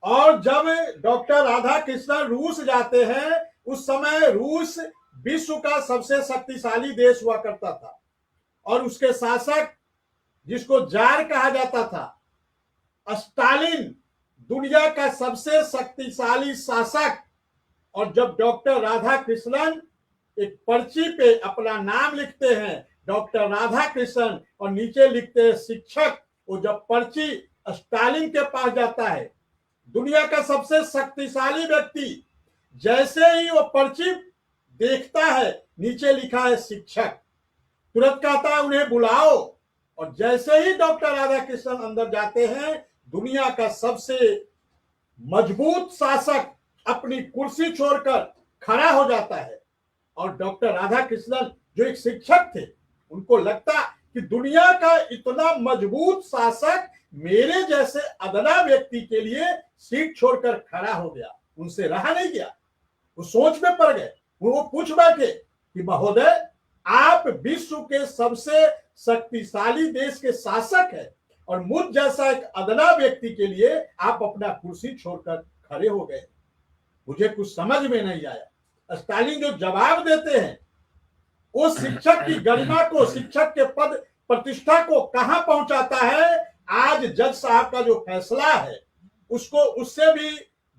और जब डॉक्टर राधा कृष्णन रूस जाते हैं उस समय रूस विश्व का सबसे शक्तिशाली देश हुआ करता था और उसके शासक जिसको जार कहा जाता था स्टालिन दुनिया का सबसे शक्तिशाली शासक। और जब डॉक्टर राधा कृष्णन एक पर्ची पे अपना नाम लिखते हैं डॉक्टर राधा कृष्णन और नीचे लिखते हैं शिक्षक, वो जब पर्ची स्टालिन के पास जाता है दुनिया का सबसे शक्तिशाली व्यक्ति, जैसे ही वो पर्ची देखता है नीचे लिखा है शिक्षक, तुरंत कहता है उन्हें बुलाओ। और जैसे ही डॉक्टर राधा कृष्णन अंदर जाते हैं दुनिया का सबसे मजबूत शासक अपनी कुर्सी छोड़कर खड़ा हो जाता है। और डॉक्टर राधा कृष्णन जो एक शिक्षक थे उनको लगता कि दुनिया का इतना मजबूत शासक मेरे जैसे अदना व्यक्ति के लिए सीट छोड़कर खड़ा हो गया, उनसे रहा नहीं गया। वो सोच में पड़ गए, वो पूछ बैठे कि महोदय आप विश्व के सबसे शक्तिशाली देश के शासक हैं और मुझ जैसा एक अदना व्यक्ति के लिए आप अपना कुर्सी छोड़कर खड़े हो गए, मुझे कुछ समझ में नहीं आया। स्टालिन जो जवाब देते हैं उस शिक्षक की गरिमा को, शिक्षक के पद प्रतिष्ठा को कहां पहुंचाता है। आज जज साहब का जो फैसला है उसको उससे भी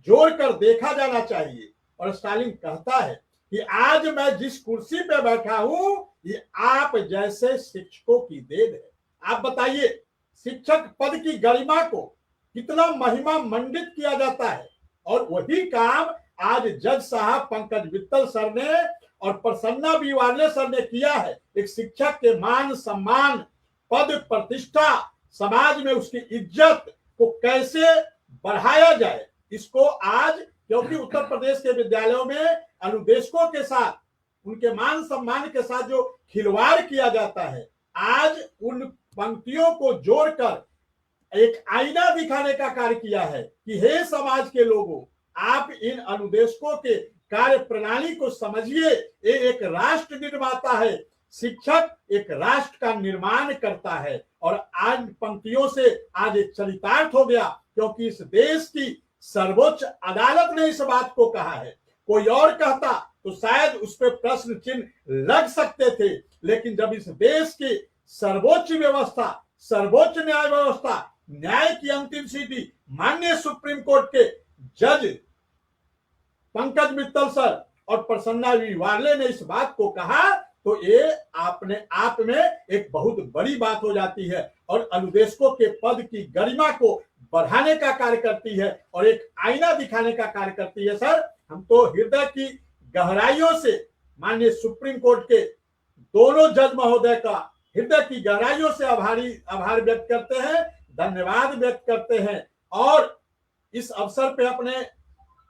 जोड़कर देखा जाना चाहिए। और स्टालिन कहता है कि आज मैं जिस कुर्सी पे बैठा हूं ये आप जैसे शिक्षकों की देन है। आप बताइए शिक्षक पद की गरिमा को कितना महिमा मंडित किया जाता है। और वही काम आज जज साहब पंकज मित्तल सर ने और प्रसन्ना बीवाले सर ने किया है। एक शिक्षक के मान सम्मान, पद प्रतिष्ठा, समाज में उसकी इज्जत को कैसे बढ़ाया जाए, इसको आज, क्योंकि उत्तर प्रदेश के विद्यालयों में अनुदेशकों के साथ उनके मान सम्मान के साथ जो खिलवाड़ किया जाता है, आज उन पंक्तियों को जोड़कर एक आईना दिखाने का कार्य किया है कि हे समाज के लोगों, आप इन अनुदेशकों के कार्य प्रणाली को समझिए। ये एक राष्ट्र निर्माता है, शिक्षक एक राष्ट्र का निर्माण करता है। और आज पंक्तियों से आज एक चरितार्थ हो गया, क्योंकि इस देश की सर्वोच्च अदालत ने इस बात को कहा है। कोई और कहता तो शायद उस पर प्रश्न चिन्ह लग सकते थे, लेकिन जब इस देश की सर्वोच्च व्यवस्था, सर्वोच्च न्याय व्यवस्था, न्याय की अंतिम सीढ़ी माननीय सुप्रीम कोर्ट के जज पंकज मित्तल सर और प्रसन्ना बीवाले ने इस बात को कहा तो ये अपने आप में एक बहुत बड़ी बात हो जाती है और अनुदेशकों के पद की गरिमा को बढ़ाने का कार्य करती है और एक आईना दिखाने का कार्य करती है। सर, हम तो हृदय की गहराइयों से माननीय सुप्रीम कोर्ट के दोनों जज महोदय का हृदय की गहराइयों से आभार व्यक्त करते हैं, धन्यवाद व्यक्त करते हैं। और इस अवसर पे अपने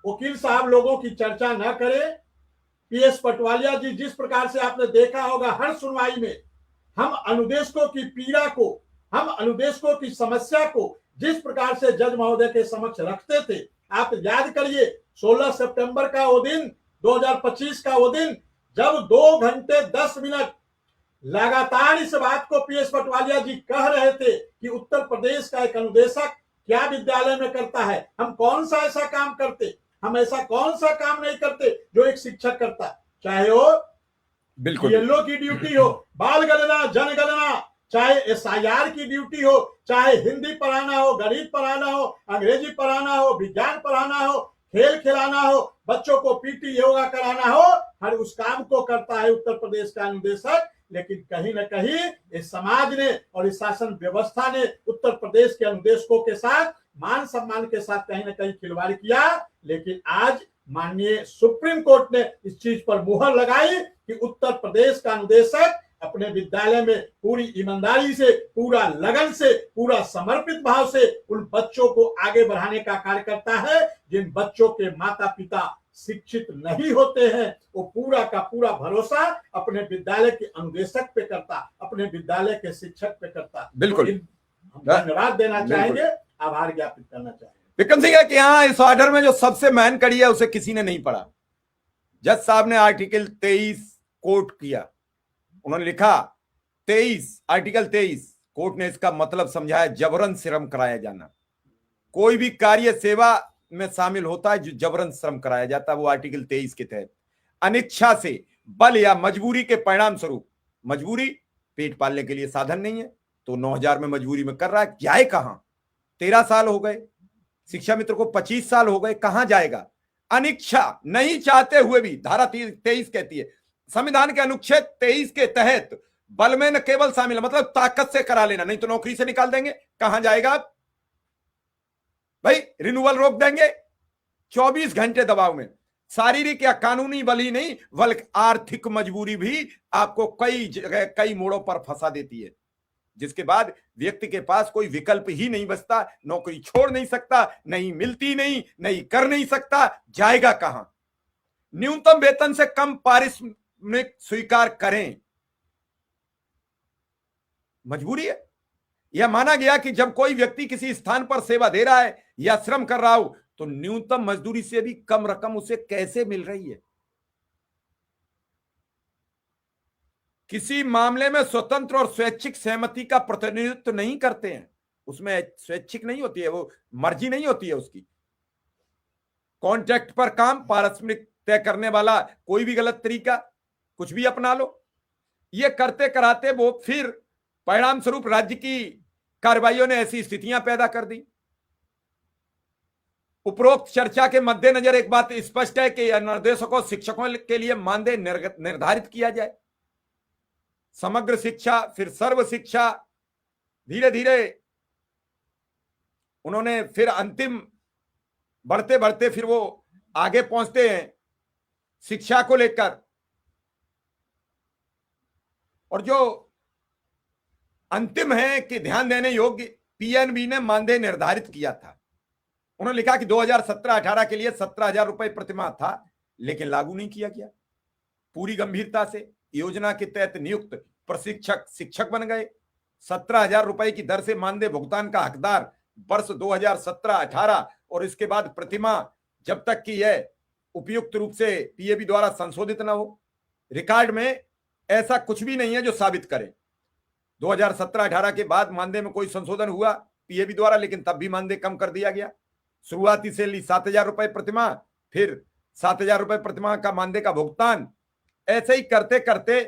वकील साहब लोगों की चर्चा न करें। पीएस पटवालिया जी, जिस प्रकार से आपने देखा होगा हर सुनवाई में हम अनुदेशकों की पीड़ा को, हम अनुदेशकों की समस्या को जिस प्रकार से जज महोदय के समक्ष रखते थे, आप याद करिए 16 सितंबर का वो दिन, 2025 का वो दिन, जब 2 घंटे 10 मिनट लगातार इस बात को पीएस पटवालिया जी कह रहे थे कि उत्तर प्रदेश का एक अनुदेशक क्या विद्यालय में करता है, हम कौन सा ऐसा काम करते, हम ऐसा कौन सा काम नहीं करते जो एक शिक्षक करता, चाहे वो बिल्कुल बीएलओ की ड्यूटी हो, बाल गणना, जनगणना, चाहे एसआईआर की ड्यूटी हो, चाहे हिंदी पढ़ाना हो, गणित पढ़ाना हो, अंग्रेजी पढ़ाना हो, विज्ञान पढ़ाना हो, खेल खिलाना हो, बच्चों को पीटी योगा कराना हो, हर उस काम को करता है उत्तर प्रदेश का अनुदेशक। लेकिन कहीं न कहीं इस समाज ने और इस शासन व्यवस्था ने उत्तर प्रदेश के अनुदेशकों के साथ मान सम्मान के साथ कहीं न कहीं खिलवाड़ किया। लेकिन आज माननीय सुप्रीम कोर्ट ने इस चीज पर मुहर लगाई कि उत्तर प्रदेश का अनुदेशक अपने विद्यालय में पूरी ईमानदारी से, पूरा लगन से, पूरा समर्पित भाव से उन बच्चों को आगे बढ़ाने का कार्य करता है। जिन बच्चों के माता पिता शिक्षित नहीं होते हैं, वो पूरा का पूरा भरोसा अपने विद्यालय के अनुदेशक पे करता, अपने विद्यालय के शिक्षक पे करता। बिल्कुल हम धन्यवाद देना चाहेंगे, आभार ज्ञापित करना चाहेंगे। बिक्रम सिंह है कि हाँ, इस ऑर्डर में जो सबसे मेहन कड़ी है उसे किसी ने नहीं पढ़ा। जज साहब ने आर्टिकल 23 कोट किया, उन्होंने लिखा 23, आर्टिकल 23, कोर्ट ने इसका मतलब समझाया जबरन श्रम कराया जाना। कोई भी कार्य सेवा में शामिल होता है जो जबरन श्रम कराया जाता है, वो आर्टिकल 23 के तहत अनिच्छा से, बल या मजबूरी के परिणाम स्वरूप, मजबूरी पेट पालने के लिए साधन नहीं है तो 9,000 में मजबूरी में कर रहा है, जाए कहां? 13 साल हो गए, शिक्षा मित्र को 25 साल हो गए, कहां जाएगा? अनिच्छा, नहीं चाहते हुए भी, धारा 23 कहती है, संविधान के अनुच्छेद 23 के तहत बल में न केवल शामिल है, मतलब ताकत से करा लेना, नहीं तो नौकरी से निकाल देंगे, कहां जाएगा आप भाई? रिन्यूअल रोक देंगे, 24 घंटे दबाव में। शारीरिक या कानूनी बल ही नहीं बल्कि आर्थिक मजबूरी भी आपको कई जगह कई मोड़ों पर फंसा देती है, जिसके बाद व्यक्ति के पास कोई विकल्प ही नहीं बचता, नौकरी छोड़ नहीं सकता, नहीं मिलती, नहीं कर नहीं सकता, जाएगा कहां? न्यूनतम वेतन से कम पारिश्रमिक स्वीकार करें, मजबूरी है। यह माना गया कि जब कोई व्यक्ति किसी स्थान पर सेवा दे रहा है या श्रम कर रहा हो तो न्यूनतम मजदूरी से भी कम रकम उसे कैसे मिल रही है? किसी मामले में स्वतंत्र और स्वैच्छिक सहमति का प्रतिनिधित्व नहीं करते हैं, उसमें स्वैच्छिक नहीं होती है, वो मर्जी नहीं होती है उसकी। कॉन्ट्रैक्ट पर काम, पारस्परिक तय करने वाला कोई भी गलत तरीका कुछ भी अपना लो, ये करते कराते वो फिर परिणाम स्वरूप राज्य की कार्रवाइयों ने ऐसी स्थितियां पैदा कर दी। उपरोक्त चर्चा के मद्देनजर एक बात स्पष्ट है कि निर्देशकों शिक्षकों के लिए मानदेय निर्धारित किया जाए। समग्र शिक्षा, फिर सर्व शिक्षा, धीरे धीरे उन्होंने फिर अंतिम बढ़ते बढ़ते फिर वो आगे पहुंचते हैं शिक्षा को लेकर, और जो अंतिम है कि ध्यान देने योग्य, पीएनबी ने मानदेय निर्धारित किया था। उन्होंने लिखा कि 2017-18 के लिए 17,000 रुपए प्रतिमाह था, लेकिन लागू नहीं किया गया। पूरी गंभीरता से योजना के तहत नियुक्त प्रशिक्षक शिक्षक बन गए। 17,000 रुपए की दर से मानदेय भुगतान का हकदार वर्ष 2017-18 और इसके बाद प्रतिमाह जब तक कि यह उपयुक्त रूप से पीएबी द्वारा संशोधित न हो। रिकॉर्ड में ऐसा कुछ भी नहीं है जो साबित करे 2017-18 के बाद मानदेय में कोई संशोधन हुआ पीएबी द्वारा, लेकिन तब भी मानदेय कम कर दिया गया। शुरुआती सैलरी 7,000 रुपए प्रतिमाह, फिर 7,000 रुपए प्रतिमाह का मानदेय का भुगतान, ऐसे ही करते करते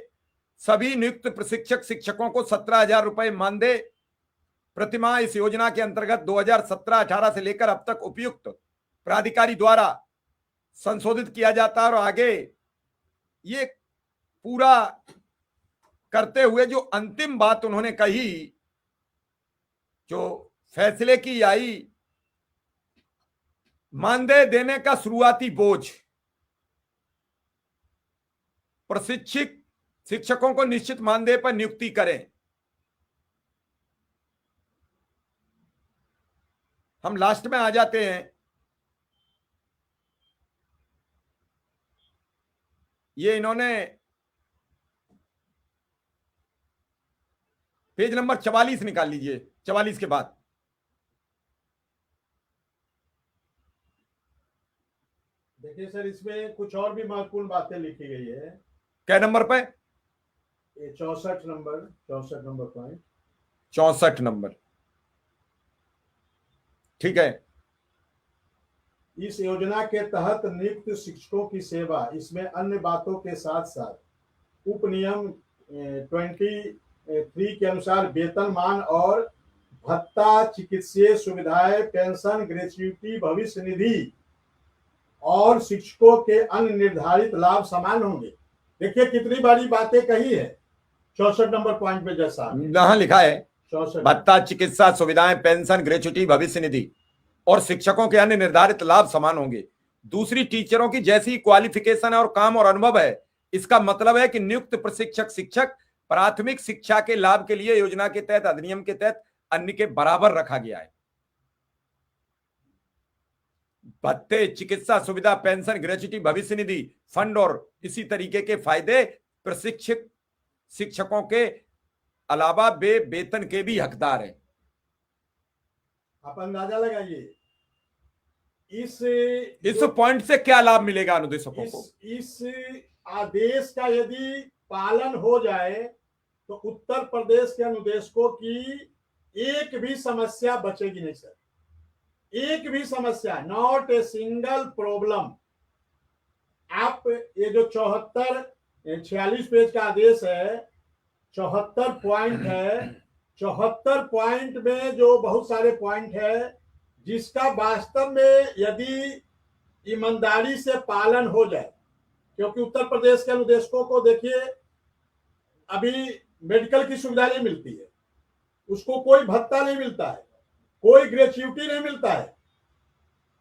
सभी नियुक्त प्रशिक्षक शिक्षकों को 17,000 रुपए मानदेय प्रतिमाह इस योजना के अंतर्गत 2017-18 से लेकर अब तक उपयुक्त प्राधिकारी द्वारा संशोधित किया जाता है। और आगे ये पूरा करते हुए जो अंतिम बात उन्होंने कही, जो फैसले की आई, मानदेय देने का शुरुआती बोझ प्रशिक्षित शिक्षकों को निश्चित मानदेय पर नियुक्ति करें। हम लास्ट में आ जाते हैं, ये इन्होंने पेज नंबर 44 निकाल लीजिए, 44 के बाद देखिए सर, इसमें कुछ और भी महत्वपूर्ण बातें लिखी गई है। क्या नंबर पे? ये 64 नंबर पॉइंट, 64 नंबर, ठीक है। इस योजना के तहत नियुक्त शिक्षकों की सेवा, इसमें अन्य बातों के साथ साथ उपनियम 23 के अनुसार वेतनमान और भत्ता, चिकित्सीय सुविधाएं, पेंशन, ग्रेच्युटी, भविष्य निधि और शिक्षकों के अन्य निर्धारित लाभ समान होंगे। देखिए कितनी बड़ी बातें कही है 64 नंबर पॉइंट पे, जैसा यहां लिखा है 64, भत्ता, चिकित्सा सुविधाएं, पेंशन, ग्रेच्युटी, भविष्य निधि और शिक्षकों के अन्य निर्धारित लाभ समान होंगे। दूसरी टीचरों की जैसी क्वालिफिकेशन और काम और अनुभव है, इसका मतलब है कि नियुक्त प्रशिक्षक शिक्षक प्राथमिक शिक्षा के लाभ के लिए योजना के तहत, अधिनियम के तहत अन्य के बराबर रखा गया है। भत्ते, चिकित्सा सुविधा, पेंशन, ग्रेच्युटी, भविष्य निधि, फंड और इसी तरीके के फायदे प्रशिक्षक शिक्षकों के अलावा वेतन के भी हकदार हैं। आप अंदाजा लगाइए इस पॉइंट से क्या लाभ मिलेगा अनुदेशकों को? इस आदेश का यदि पालन हो जाए तो उत्तर प्रदेश के अनुदेशकों की एक भी समस्या बचेगी नहीं सर, एक भी समस्या, नॉट ए सिंगल प्रॉब्लम। आप ये जो 46 पेज का आदेश है, 74 पॉइंट है, 74 पॉइंट में जो बहुत सारे पॉइंट है जिसका वास्तव में यदि ईमानदारी से पालन हो जाए, क्योंकि उत्तर प्रदेश के अनुदेशकों को देखिए अभी मेडिकल की सुविधा नहीं मिलती है, उसको कोई भत्ता नहीं मिलता है, कोई ग्रेच्युटी नहीं मिलता है,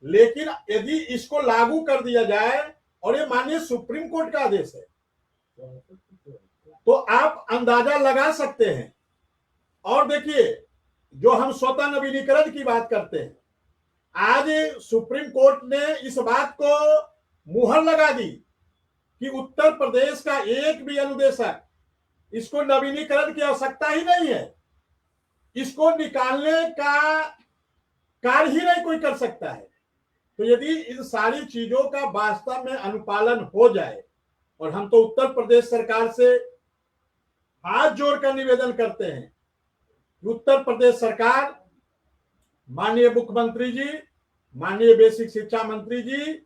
लेकिन यदि इसको लागू कर दिया जाए, और ये माननीय सुप्रीम कोर्ट का आदेश है, तो आप अंदाजा लगा सकते हैं। और देखिए जो हम स्वतः नवीनीकरण की बात करते हैं, आज सुप्रीम कोर्ट ने इस बात को मुहर लगा दी कि उत्तर प्रदेश का एक भी अनुदेशक, इसको नवीनीकरण की आवश्यकता ही नहीं है, इसको निकालने का कार्य ही नहीं कोई कर सकता है। तो यदि इन सारी चीजों का वास्तव में अनुपालन हो जाए, और हम तो उत्तर प्रदेश सरकार से हाथ जोड़कर निवेदन करते हैं कि उत्तर प्रदेश सरकार, माननीय मुख्यमंत्री जी, माननीय बेसिक शिक्षा मंत्री जी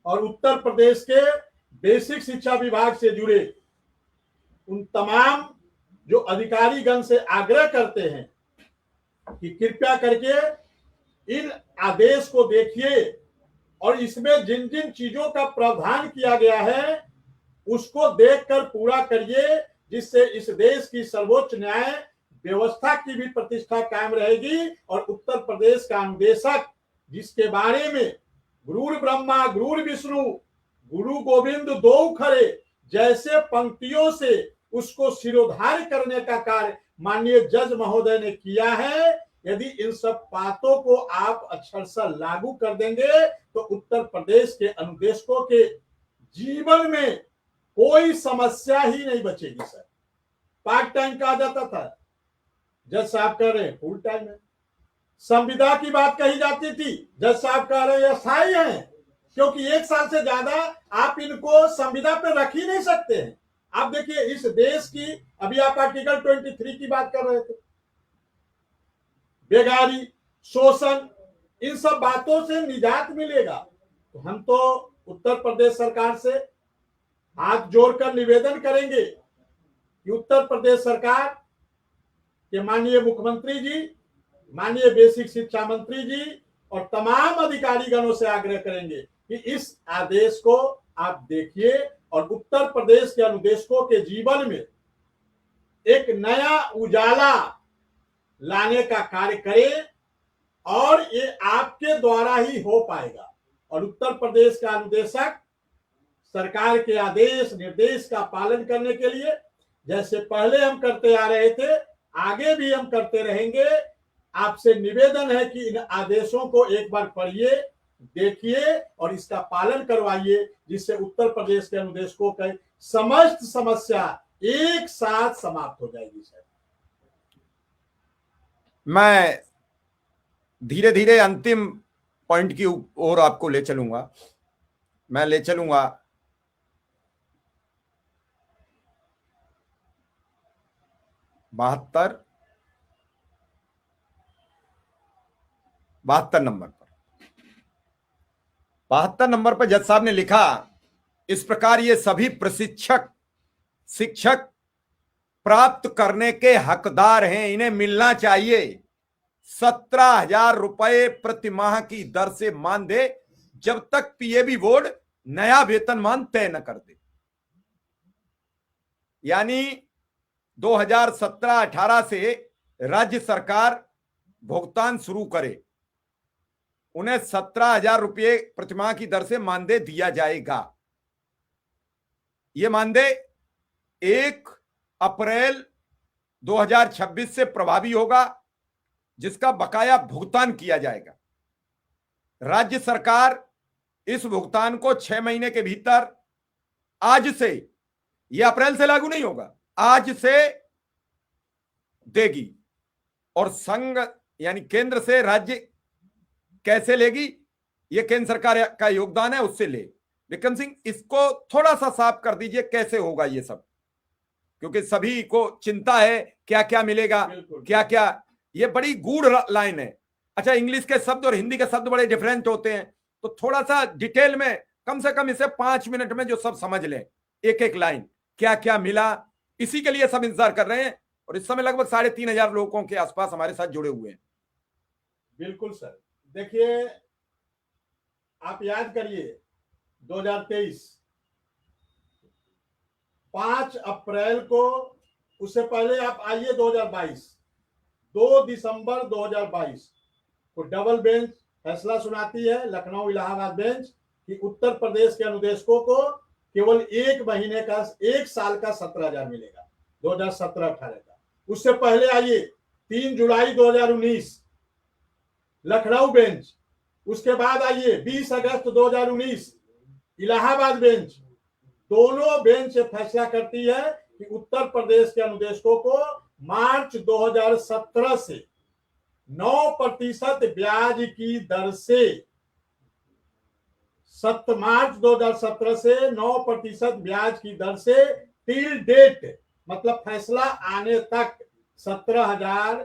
और उत्तर प्रदेश के बेसिक शिक्षा विभाग से जुड़े उन तमाम जो अधिकारीगण से आग्रह करते हैं कि कृपया करके इन आदेश को देखिए और इसमें जिन जिन चीजों का प्रावधान किया गया है उसको देखकर पूरा करिए, जिससे इस देश की सर्वोच्च न्याय व्यवस्था की भी प्रतिष्ठा कायम रहेगी। और उत्तर प्रदेश का अनुदेशक, जिसके बारे में गुरुर ब्रह्मा गुरुर विष्णु गुरु गोविंद दो खरे जैसे पंक्तियों से उसको सिरोधार्य करने का कार्य माननीय जज महोदय ने किया है, यदि इन सब बातों को आप अक्षरशः लागू कर देंगे तो उत्तर प्रदेश के अनुदेशकों के जीवन में कोई समस्या ही नहीं बचेगी सर। पार्ट टाइम कहा जाता था, जज साहब कह रहे हैं फुल टाइम है। संविदा की बात कही जाती थी, जज साहब कह रहे हैं अस्थायी हैं, क्योंकि 1 साल से ज्यादा आप इनको संविदा पे रख ही नहीं सकते हैं। आप देखिए इस देश की, अभी आप आर्टिकल 23 की बात कर रहे थे, बेगारी, शोषण, इन सब बातों से निजात मिलेगा। तो हम तो उत्तर प्रदेश सरकार से हाथ जोड़कर निवेदन करेंगे कि उत्तर प्रदेश सरकार के माननीय मुख्यमंत्री जी, माननीय बेसिक शिक्षा मंत्री जी और तमाम अधिकारीगणों से आग्रह करेंगे कि इस आदेश को आप देखिए और उत्तर प्रदेश के अनुदेशकों के जीवन में एक नया उजाला लाने का कार्य करें, और ये आपके द्वारा ही हो पाएगा। और उत्तर प्रदेश का अनुदेशक सरकार के आदेश निर्देश का पालन करने के लिए, जैसे पहले हम करते आ रहे थे, आगे भी हम करते रहेंगे। आपसे निवेदन है कि इन आदेशों को एक बार पढ़िए, देखिए और इसका पालन करवाइए, जिससे उत्तर प्रदेश के अनुदेशकों की समस्त समस्या एक साथ समाप्त हो जाएगी सर। मैं धीरे धीरे अंतिम पॉइंट की ओर आपको ले चलूंगा। मैं ले चलूंगा 72 नंबर पर। 72 नंबर पर जज साहब ने लिखा, इस प्रकार ये सभी प्रशिक्षक शिक्षक प्राप्त करने के हकदार हैं, इन्हें मिलना चाहिए 17,000 रुपए प्रति माह की दर से मानदेय, जब तक पीएबी बोर्ड नया वेतनमान तय न कर दे। यानी 2017-18 से राज्य सरकार भुगतान शुरू करे, उन्हें 17,000 रुपये प्रतिमाह की दर से मानदेय दिया जाएगा। यह मानदेय 1 अप्रैल 2026 से प्रभावी होगा, जिसका बकाया भुगतान किया जाएगा। राज्य सरकार इस भुगतान को 6 महीने के भीतर, आज से, यह अप्रैल से लागू नहीं होगा, आज से देगी। और संघ यानी केंद्र से राज्य कैसे लेगी? ये केंद्र सरकार का योगदान है, उससे ले। विक्रम सिंह, इसको थोड़ा सा साफ कर दीजिए, कैसे होगा ये सब, क्योंकि सभी को चिंता है क्या क्या मिलेगा, क्या क्या, ये बड़ी गूढ़ लाइन है। अच्छा, इंग्लिश के शब्द और हिंदी के शब्द बड़े डिफरेंट होते हैं, तो थोड़ा सा डिटेल में, कम से कम इसे 5 मिनट में जो सब समझ लें, एक एक लाइन क्या क्या मिला, इसी के लिए सब इंतजार कर रहे हैं। और इस समय लगभग 3,500 लोगों के आसपास हमारे साथ जुड़े हुए हैं। बिल्कुल सर, देखिए आप याद करिए 2023 5 अप्रैल को, उससे पहले आप आइए 2022 2 दिसंबर 2022 को डबल बेंच फैसला सुनाती है, लखनऊ इलाहाबाद बेंच, कि उत्तर प्रदेश के अनुदेशकों को केवल 1 महीने का, 1 साल का 17,000 मिलेगा 2017-18 का। उससे पहले आइए 3 जुलाई 2019 लखनऊ बेंच, उसके बाद आइए 20 अगस्त 2019 इलाहाबाद बेंच। दोनों बेंच फैसला करती है कि उत्तर प्रदेश के अनुदेशकों को मार्च 2017 से 9% ब्याज की दर से, मार्च 2017 से 9% ब्याज की दर से टिल डेट, मतलब फैसला आने तक 17,000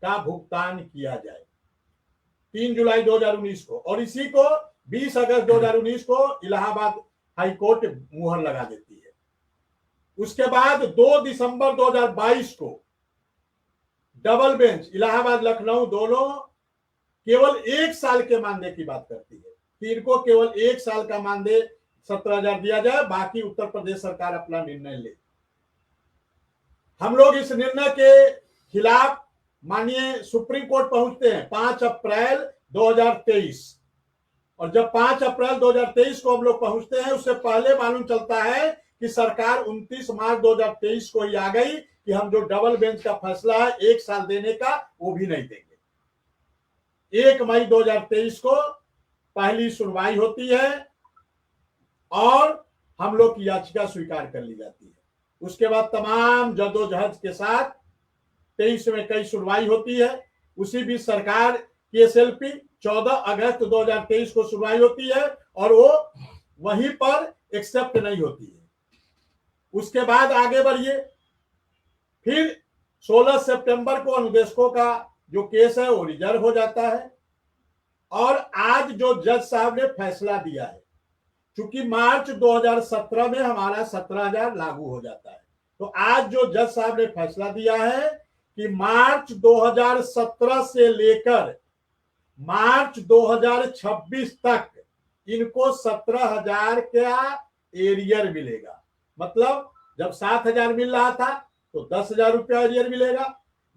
का भुगतान किया जाए 3 जुलाई 2019 को। और इसी को 20 अगस्त 2019 को इलाहाबाद हाईकोर्ट मुहर लगा देती है। उसके बाद 2 दिसंबर 2022 को डबल बेंच इलाहाबाद लखनऊ दोनों केवल 1 साल के मानदेय की बात करती है कि इनको केवल 1 साल का मानदेय 17,000 दिया जाए, बाकी उत्तर प्रदेश सरकार अपना निर्णय ले। हम लोग इस निर्णय के खिलाफ माननीय सुप्रीम कोर्ट पहुंचते हैं 5 अप्रैल 2023। और जब 5 अप्रैल 2023 को हम लोग पहुंचते हैं, उससे पहले मालूम चलता है कि सरकार 29 मार्च 2023 को ही आ गई कि हम जो डबल बेंच का फैसला है 1 साल देने का, वो भी नहीं देंगे। 1 मई 2023 को पहली सुनवाई होती है और हम लोग की याचिका स्वीकार कर ली जाती है। उसके बाद तमाम जद्दोजहद के साथ 23 में कई सुनवाई होती है। उसी बीच सरकार की एसएलपी 14 अगस्त 2023 को सुनवाई होती है और वो वहीं पर एक्सेप्ट नहीं होती है। उसके बाद आगे बढ़िए, फिर 16 सितंबर को अनुदेशकों का जो केस है वो रिजर्व हो जाता है। और आज जो जज साहब ने फैसला दिया है, चूंकि मार्च 2017 में हमारा 17,000 लागू हो जाता है, तो आज जो जज साहब ने फैसला दिया है कि मार्च 2017 से लेकर मार्च 2026 तक इनको 17,000 का एरियर मिलेगा। मतलब जब 7,000 मिल रहा था तो 10,000 रुपया एरियर मिलेगा,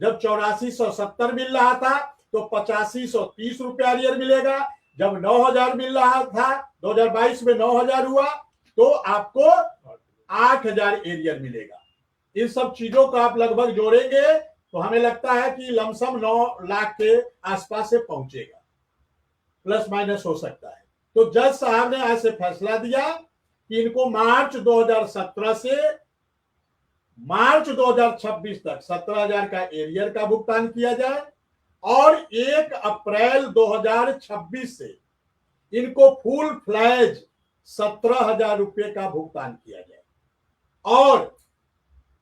जब 8470 मिल रहा था तो 8530 रुपया एरियर मिलेगा, जब 9,000 मिल रहा था 2022 में 9,000 हुआ तो आपको 8,000 एरियर मिलेगा। इन सब चीजों को आप लगभग जोड़ेंगे तो हमें लगता है कि लमसम 9 लाख के आसपास से पहुंचेगा, प्लस माइनस हो सकता है। तो जज साहब ने ऐसे फैसला दिया कि इनको मार्च 2017 से मार्च 2026 तक 17,000 का एरियर का भुगतान किया जाए और 1 अप्रैल 2026 से इनको फुल फ्लैज 17,000 रुपये का भुगतान किया जाए। और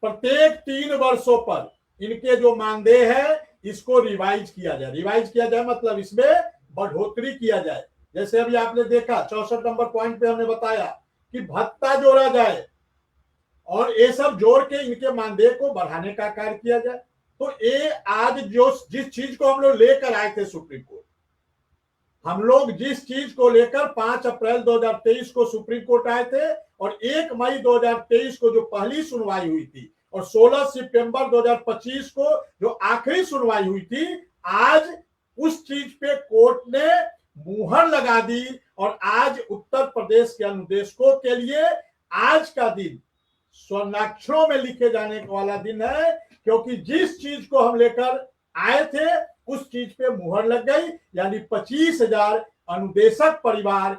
प्रत्येक 3 वर्षों पर इनके जो मानदेय है इसको रिवाइज किया जाए। रिवाइज किया जाए मतलब इसमें बढ़ोतरी किया जाए। जैसे अभी आपने देखा 64 नंबर पॉइंट पे हमने बताया कि भत्ता जोड़ा जाए और ये सब जोड़ के इनके मानदेय को बढ़ाने का कार्य किया जाए। तो ये आज जो जिस चीज को हम लोग लेकर आए थे सुप्रीम कोर्ट, हम लोग जिस चीज को लेकर 5 अप्रैल 2023 को सुप्रीम कोर्ट आए थे और 1 मई 2023 को जो पहली सुनवाई हुई थी और 16 सितंबर 2025 को जो आखिरी सुनवाई हुई थी, आज उस चीज पे कोर्ट ने मुहर लगा दी। और आज उत्तर प्रदेश के अनुदेशकों के लिए आज का दिन स्वर्णाक्षरों में लिखे जाने वाला दिन है, क्योंकि जिस चीज को हम लेकर आए थे उस चीज पे मुहर लग गई। यानी 25,000 अनुदेशक परिवार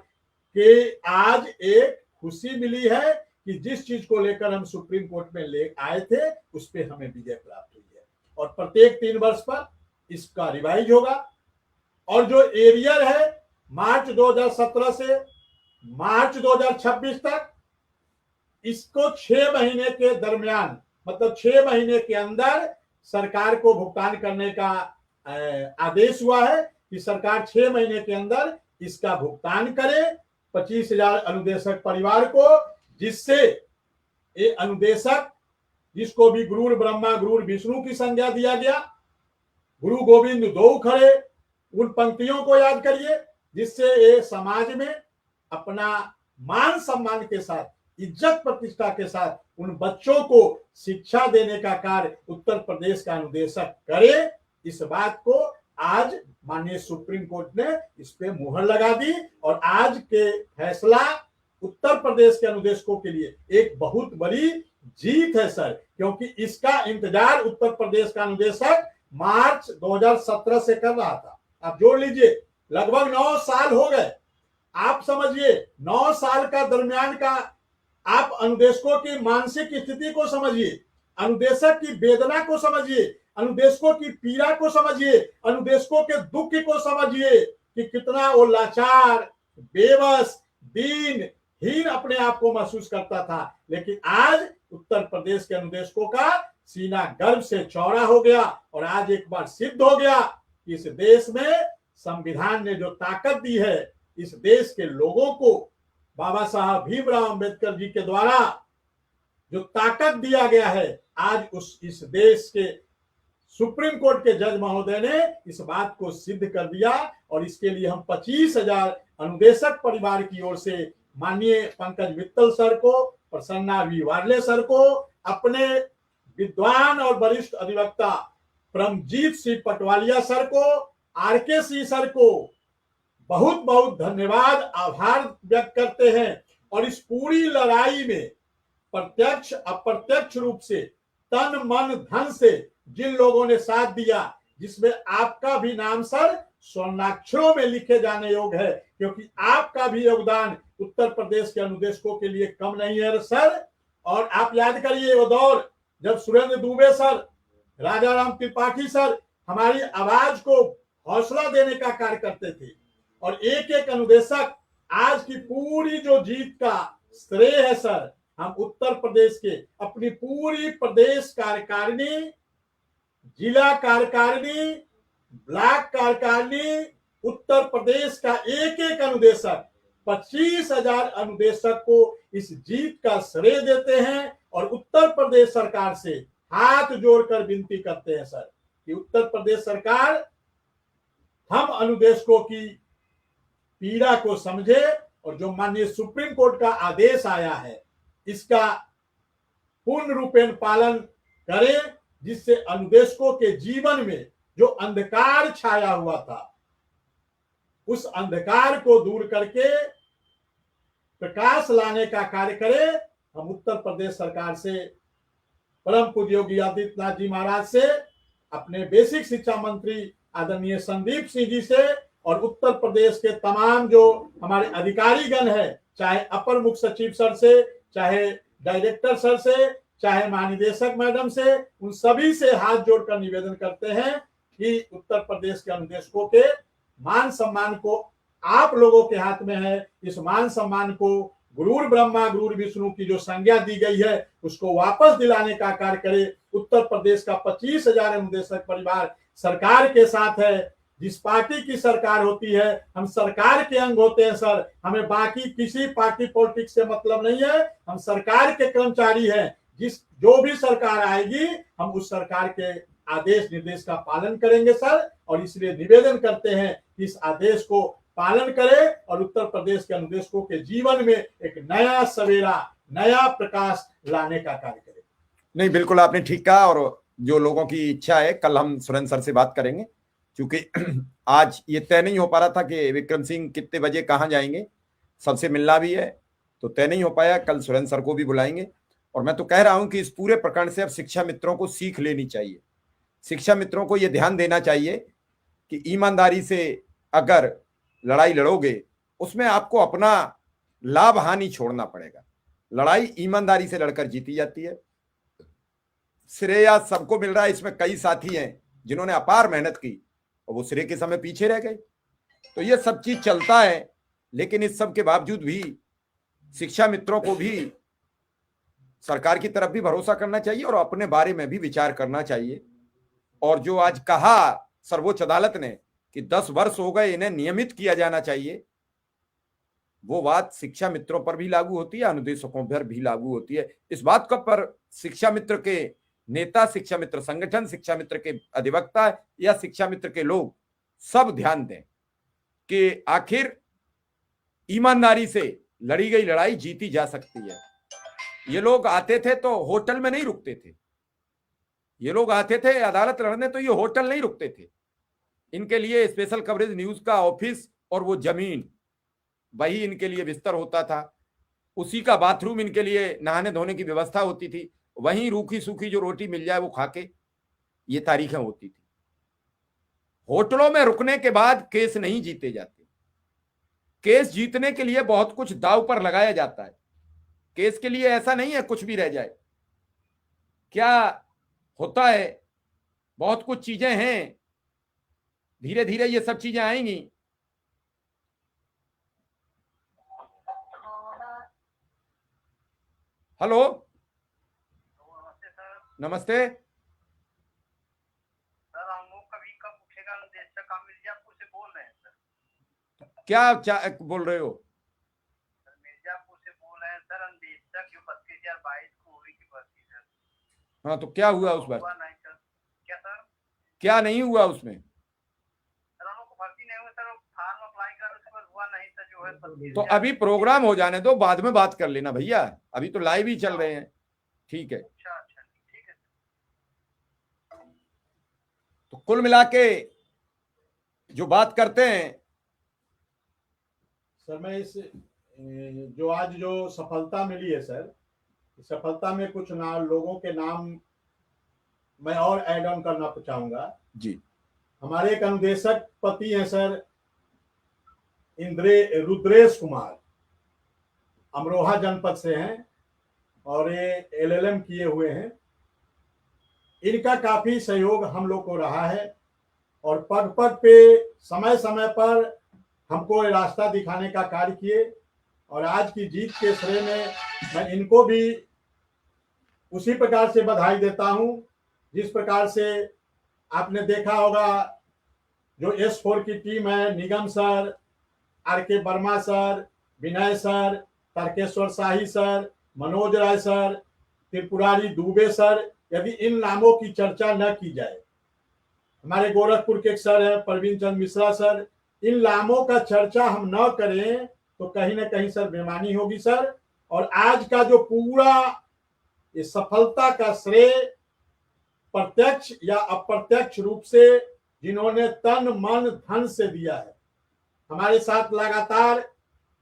के आज एक खुशी मिली है कि जिस चीज को लेकर हम सुप्रीम कोर्ट में ले आए थे उस पे हमें विजय प्राप्त हुई है। और प्रत्येक 3 वर्ष पर इसका रिवाइज होगा। और जो एरियर है मार्च 2017 से मार्च 2026 तक इसको 6 महीने के दरमियान, मतलब 6 महीने के अंदर सरकार को भुगतान करने का आदेश हुआ है कि सरकार 6 महीने के अंदर इसका भुगतान करे 25,000 अनुदेशक परिवार को, जिससे ये अनुदेशक जिसको भी गुरुर ब्रह्मा गुरुर विष्णु की संज्ञा दिया गया, गुरु गोविंद दो खड़े, उन पंक्तियों को याद करिए, जिससे ये समाज में अपना मान सम्मान के साथ, इज्जत प्रतिष्ठा के साथ उन बच्चों को शिक्षा देने का कार्य उत्तर प्रदेश का अनुदेशक करे। इस बात को आज माननीय सुप्रीम कोर्ट ने इस पे मुहर लगा दी और आज के फैसला उत्तर प्रदेश के अनुदेशकों के लिए एक बहुत बड़ी जीत है सर, क्योंकि इसका इंतजार उत्तर प्रदेश का अनुदेशक मार्च 2017 से कर रहा था। आप जोड़ लीजिए, लगभग 9 साल हो गए। आप समझिए 9 साल का दरमियान का आप अनुदेशकों की मानसिक स्थिति को समझिए, अनुदेशक की वेदना को समझिए, अनुदेशकों की पीड़ा को समझिए, अनुदेशकों के दुख को समझिए कि कितना वो लाचार, बेबस, दीनहीन अपने आप को महसूस करता था। लेकिन आज उत्तर प्रदेश के अनुदेशकों का सीना गर्व से चौड़ा हो गया और आज एक बार सिद्ध हो गया कि इस देश में संविधान ने जो ताकत दी है, इस देश के लोगों को बाबा साहब भीमराव अंबेडकर जी के द्वारा जो ताकत दिया गया है, आज इस देश के सुप्रीम कोर्ट के जज महोदय ने इस बात को सिद्ध कर दिया। और इसके लिए हम 25,000 अनुदेशक परिवार की ओर से माननीय पंकज मित्तल सर को, प्रसन्ना वी वार्ले सर को, अपने विद्वान और वरिष्ठ अधिवक्ता परमजीत सिंह पटवालिया सर को, आरके सिंह सर को बहुत बहुत धन्यवाद, आभार व्यक्त करते हैं। और इस पूरी लड़ाई में प्रत्यक्ष अप्रत्यक्ष रूप से तन मन धन से जिन लोगों ने साथ दिया, जिसमें आपका भी नाम सर स्वर्णाक्षरों में लिखे जाने योग्य है, क्योंकि आपका भी योगदान उत्तर प्रदेश के अनुदेशकों के लिए कम नहीं है सर। और आप याद करिए वो दौर जब सुरेंद्र दुबे सर, राजा राम त्रिपाठी सर हमारी आवाज को हौसला देने का कार्य करते थे। और एक एक अनुदेशक, आज की पूरी जो जीत का श्रेय है सर, हम उत्तर प्रदेश के अपनी पूरी प्रदेश कार्यकारिणी, जिला कार्यकारिणी, ब्लॉक कार्यकारिणी, उत्तर प्रदेश का एक एक अनुदेशक, 25,000 अनुदेशक को इस जीत का श्रेय देते हैं। और उत्तर प्रदेश सरकार से हाथ जोड़कर विनती करते हैं सर कि उत्तर प्रदेश सरकार हम अनुदेशकों की पीड़ा को समझे और जो माननीय सुप्रीम कोर्ट का आदेश आया है इसका पूर्ण रूपेण पालन करें, जिससे अनुदेशकों के जीवन में जो अंधकार छाया हुआ था उस अंधकार को दूर करके प्रकाश लाने का कार्य करें। हम उत्तर प्रदेश सरकार से, परम पूज्य योगी आदित्यनाथ जी महाराज से, अपने बेसिक शिक्षा मंत्री आदरणीय संदीप सिंह जी से और उत्तर प्रदेश के तमाम जो हमारे अधिकारीगण है, चाहे अपर मुख्य सचिव सर से, चाहे डायरेक्टर सर से, चाहे महानिदेशक मैडम से, उन सभी से हाथ जोड़कर निवेदन करते हैं कि उत्तर प्रदेश के अनुदेशकों के मान सम्मान को आप लोगों के हाथ में है। इस मान सम्मान को गुरुर ब्रह्मा गुरुर विष्णु की जो संज्ञा दी गई है उसको वापस दिलाने का कार्य करे। उत्तर प्रदेश का 25,000 अनुदेशक परिवार सरकार के साथ है। जिस पार्टी की सरकार होती है हम सरकार के अंग होते हैं सर, हमें बाकी किसी पार्टी पॉलिटिक्स से मतलब नहीं है, हम सरकार के कर्मचारी हैं। जो भी सरकार आएगी हम उस सरकार के आदेश निर्देश का पालन करेंगे सर, और इसलिए निवेदन करते हैं कि इस आदेश को पालन करें और उत्तर प्रदेश के अनुदेशकों के जीवन में एक नया सवेरा, नया प्रकाश लाने का कार्य करें। नहीं, बिल्कुल आपने ठीक कहा। और जो लोगों की इच्छा है, कल हम सुरेंद्र सर से बात करेंगे, क्योंकि आज ये तय नहीं हो पा रहा था कि विक्रम सिंह कितने बजे कहाँ जाएंगे, सबसे मिलना भी है तो तय नहीं हो पाया। कल सुरेंद्र सर को भी बुलाएंगे। और मैं तो कह रहा हूं कि इस पूरे प्रकरण से अब शिक्षा मित्रों को सीख लेनी चाहिए। शिक्षा मित्रों को यह ध्यान देना चाहिए कि ईमानदारी से अगर लड़ाई लड़ोगे उसमें आपको अपना लाभ हानि छोड़ना पड़ेगा। लड़ाई ईमानदारी से लड़कर जीती जाती है। श्रेय सबको मिल रहा है। इसमें कई साथी हैं जिन्होंने अपार मेहनत की और वो श्रेय के समय पीछे रह गए। तो ये सब चीज चलता है, लेकिन इस सब के बावजूद भी शिक्षा मित्रों को भी सरकार की तरफ भी भरोसा करना चाहिए और अपने बारे में भी विचार करना चाहिए। और जो आज कहा सर्वोच्च अदालत ने कि 10 वर्ष हो गए, इन्हें नियमित किया जाना चाहिए, वो बात शिक्षा मित्रों पर भी लागू होती है, अनुदेशकों पर भी लागू होती है। इस बात का पर शिक्षा मित्र के नेता, शिक्षा मित्र संगठन, शिक्षा मित्र के अधिवक्ता या शिक्षा मित्र के लोग सब ध्यान दें कि आखिर ईमानदारी से लड़ी गई लड़ाई जीती जा सकती है। ये लोग आते थे तो होटल में नहीं रुकते थे, ये लोग आते थे अदालत लड़ने तो ये होटल नहीं रुकते थे। इनके लिए स्पेशल कवरेज न्यूज का ऑफिस और वो जमीन, वही इनके लिए बिस्तर होता था, उसी का बाथरूम इनके लिए नहाने धोने की व्यवस्था होती थी, वहीं रूखी सूखी जो रोटी मिल जाए वो खा के ये तारीखें होती थी। होटलों में रुकने के बाद केस नहीं जीते जाते। केस जीतने के लिए बहुत कुछ दांव पर लगाया जाता है। केस के लिए ऐसा नहीं है कुछ भी रह जाए, क्या होता है, बहुत कुछ चीजें हैं, धीरे धीरे ये सब चीजें आएंगी। हेलो, नमस्ते सर। नमस्ते। सर हम लोग कभी कब उठेगा निदेशक, हम मिर्जापुर से बोल रहे हैं सर। क्या बोल रहे हो? सर मिर्जापुर से बोल रहे हैं सर, निदेशक जो 32,022 को हुई की भर्ती सर। हाँ, तो क्या हुआ उस बार? हुआ नहीं सर। क्या सर? क्या नहीं हुआ उसमें? सर हम लोग को भर्ती नहीं हुई सर, फॉर्म अप्लाई कर उस पर हुआ नहीं सर, जो है तो 25,000। अभी प्रोग्राम हो जाने दो, बाद में बात कर लेना भैया, अभी तो लाइव ही चल रहे हैं। ठीक है, अच्छा अच्छा ठीक है सर। तो कुल मिला के जो बात करते हैं सर, मैं इस जो आज जो सफलता मिली है सर, इस सफलता में कुछ लोगों के नाम मैं और ऐड ऑन करना चाहूंगा जी। हमारे एक अनुदेशक पति हैं सर, रुद्रेश कुमार, अमरोहा जनपद से हैं और ये LLM किए हुए हैं। इनका काफी सहयोग हम लोग को रहा है और पग पग पे समय समय पर हमको रास्ता दिखाने का कार्य किए और आज की जीत के श्रेय में मैं इनको भी उसी प्रकार से बधाई देता हूं जिस प्रकार से आपने देखा होगा जो S4 की टीम है, निगम सर, RK वर्मा सर, विनय सर, तर्केश्वर शाही सर, मनोज राय सर, त्रिपुरारी दुबे सर, यदि इन नामों की चर्चा न की जाए, हमारे गोरखपुर के एक सर है प्रवीण चंद्र मिश्रा सर, इन नामों का चर्चा हम न करें तो कहीं ना कहीं सर बेईमानी होगी सर। और आज का जो पूरा इस सफलता का श्रेय प्रत्यक्ष या अप्रत्यक्ष रूप से जिन्होंने तन मन धन से दिया है, हमारे साथ लगातार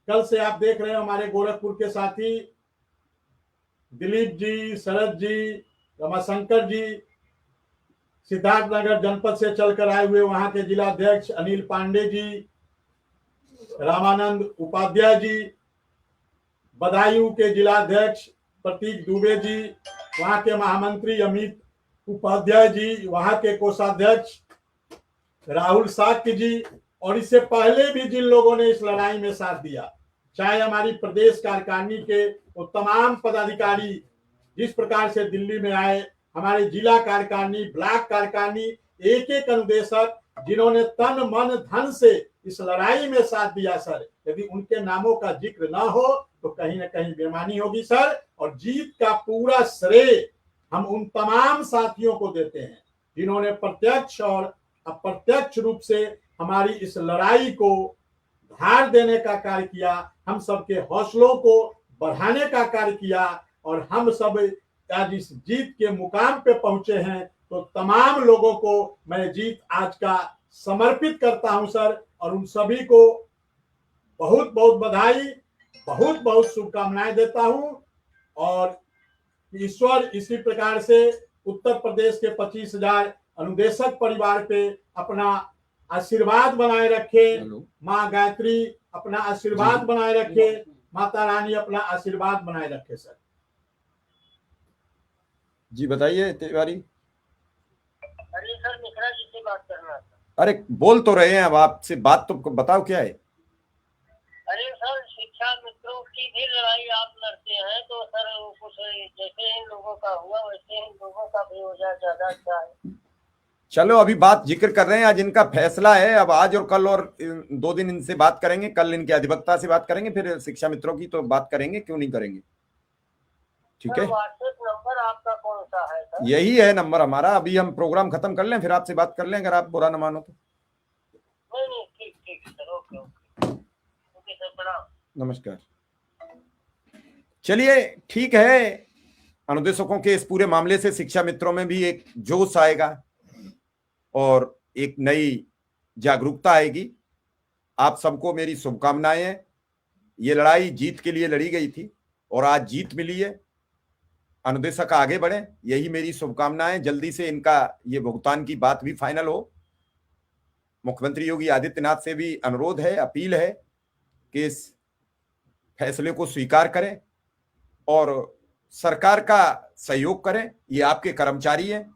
कल से आप देख रहे हो हमारे गोरखपुर के साथी दिलीप जी, शरद जी, रमाशंकर जी, सिद्धार्थनगर जनपद से चलकर आए हुए वहां के जिलाध्यक्ष अनिल पांडे जी, रामानंद उपाध्याय जी, बदायूं के जिलाध्यक्ष प्रतीक दुबे जी, वहां के महामंत्री अमित उपाध्याय जी, वहां के कोषाध्यक्ष राहुल साक्य जी, और इससे पहले भी जिन लोगों ने इस लड़ाई में साथ दिया, चाहे हमारी प्रदेश कार्यकारिणी के वो तमाम पदाधिकारी जिस प्रकार से दिल्ली में आए, हमारे जिला कार्यकारिणी, ब्लॉक कार्यकारिणी, एक एक अनुदेशक जिन्होंने तन मन धन से इस लड़ाई में साथ दिया सर, यदि उनके नामों का जिक्र ना हो तो कहीं ना कहीं बेईमानी होगी सर। और जीत का पूरा श्रेय हम उन तमाम साथियों को देते हैं जिन्होंने प्रत्यक्ष और अप्रत्यक्ष रूप से हमारी इस लड़ाई को धार देने का कार्य किया, हम सबके हौसलों को बढ़ाने का कार्य किया और हम सब आज इस जीत के मुकाम पे पहुंचे हैं। तो तमाम लोगों को मैं जीत आज का समर्पित करता हूं सर और उन सभी को बहुत बहुत बधाई, बहुत बहुत शुभकामनाएं देता हूं और ईश्वर इसी प्रकार से उत्तर प्रदेश के 25,000 अनुदेशक परिवार पे अपना आशीर्वाद बनाए रखे, माँ गायत्री अपना आशीर्वाद बनाए रखे, माता रानी अपना आशीर्वाद बनाए रखे सर। जी बताइए तिवारी। अरे सर मिश्रा जी से बात करना था। अरे बोल तो रहे हैं, अब आपसे बात तो बताओ क्या है। अरे सर, शिक्षा मित्रों की भी लड़ाई आप लड़ते हैं तो सर कुछ जैसे इन लोगों का हुआ वैसे इन लोगों का भी हो जाए, ज्यादा अच्छा है। चलो अभी बात जिक्र कर रहे हैं, आज इनका फैसला है, अब आज और कल और 2 दिन इनसे बात करेंगे, कल इनके अधिवक्ता से बात करेंगे, फिर शिक्षा मित्रों की तो बात करेंगे, क्यों नहीं करेंगे। ठीक है, व्हाट्सएप नंबर आपका कौन सा है सर? यही है नंबर हमारा। अभी हम प्रोग्राम खत्म कर लें, फिर आपसे बात कर लें, अगर आप बुरा न मानो तो। नहीं, ठीक ठीक सर, ओके ओके सर, प्रणाम। नमस्कार। चलिए ठीक है, अनुदेशकों के इस पूरे मामले से शिक्षा मित्रों में भी एक जोश आएगा और एक नई जागरूकता आएगी। आप सबको मेरी शुभकामनाएं हैं। ये लड़ाई जीत के लिए लड़ी गई थी और आज जीत मिली है। अनुदेशक आगे बढ़े, यही मेरी शुभकामनाएं। जल्दी से इनका ये भुगतान की बात भी फाइनल हो। मुख्यमंत्री योगी आदित्यनाथ से भी अनुरोध है, अपील है कि इस फैसले को स्वीकार करें और सरकार का सहयोग करें। ये आपके कर्मचारी हैं,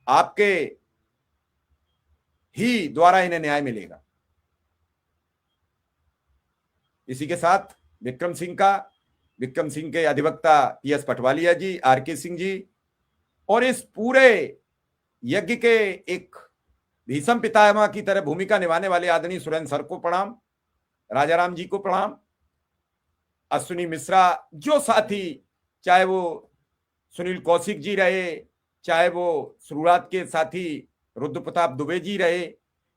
आपके ही द्वारा इन्हें न्याय मिलेगा। इसी के साथ विक्रम सिंह के अधिवक्ता PS पटवालिया जी, RK सिंह जी और इस पूरे यज्ञ के एक भीषम पितामह की तरह भूमिका निभाने वाले आदरणीय सुरेंद्र सर को प्रणाम, राजाराम जी को प्रणाम, अश्विनी मिश्रा, जो साथी, चाहे वो सुनील कौशिक जी रहे, चाहे वो शुरुआत के साथी रुद्र प्रताप दुबे जी रहे,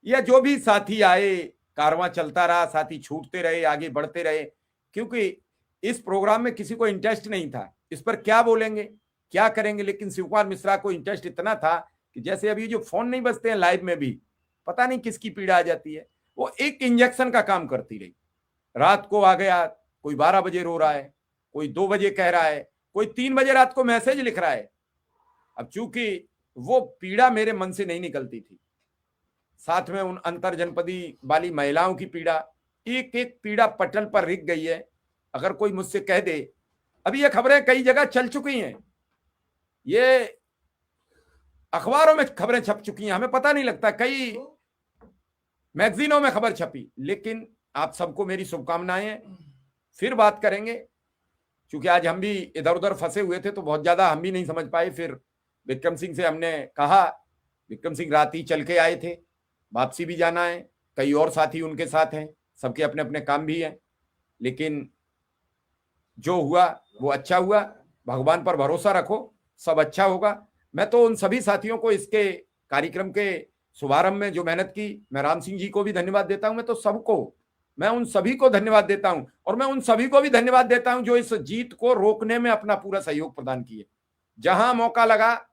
या जो भी साथी आए, कारवां चलता रहा, साथी छूटते रहे, आगे बढ़ते रहे, क्योंकि इस प्रोग्राम में किसी को इंटरेस्ट नहीं था इस पर क्या बोलेंगे क्या करेंगे, लेकिन शिव कुमार मिश्रा को इंटरेस्ट इतना था कि जैसे अभी जो फोन नहीं बजते हैं लाइव में भी, पता नहीं किसकी पीड़ा आ जाती है, वो एक इंजेक्शन का काम करती रही। रात को आ गया, कोई 12 बजे रो रहा है, कोई 2 बजे कह रहा है, कोई 3 बजे रात को मैसेज लिख रहा है। अब चूंकि वो पीड़ा मेरे मन से नहीं निकलती थी, साथ में उन अंतर जनपदी वाली महिलाओं की पीड़ा, एक एक पीड़ा पटल पर लिख गई है। अगर कोई मुझसे कह दे, अभी ये खबरें कई जगह चल चुकी हैं, ये अखबारों में खबरें छप चुकी हैं, हमें पता नहीं लगता, कई मैगजीनों में खबर छपी, लेकिन आप सबको मेरी शुभकामनाएं हैं। फिर बात करेंगे, क्योंकि आज हम भी इधर उधर फंसे हुए थे तो बहुत ज्यादा हम भी नहीं समझ पाए। फिर विक्रम सिंह से हमने कहा, विक्रम सिंह रात ही चल के आए थे, वापसी भी जाना है, कई और साथी उनके साथ हैं, सबके अपने अपने काम भी हैं, लेकिन जो हुआ वो अच्छा हुआ। भगवान पर भरोसा रखो, सब अच्छा होगा। मैं तो उन सभी साथियों को इसके कार्यक्रम के शुभारंभ में जो मेहनत की, मैं राम सिंह जी को भी धन्यवाद देता हूं, मैं उन सभी को धन्यवाद देता हूं, और मैं उन सभी को भी धन्यवाद देता हूं जो इस जीत को रोकने में अपना पूरा सहयोग प्रदान किए। जहां मौका लगा,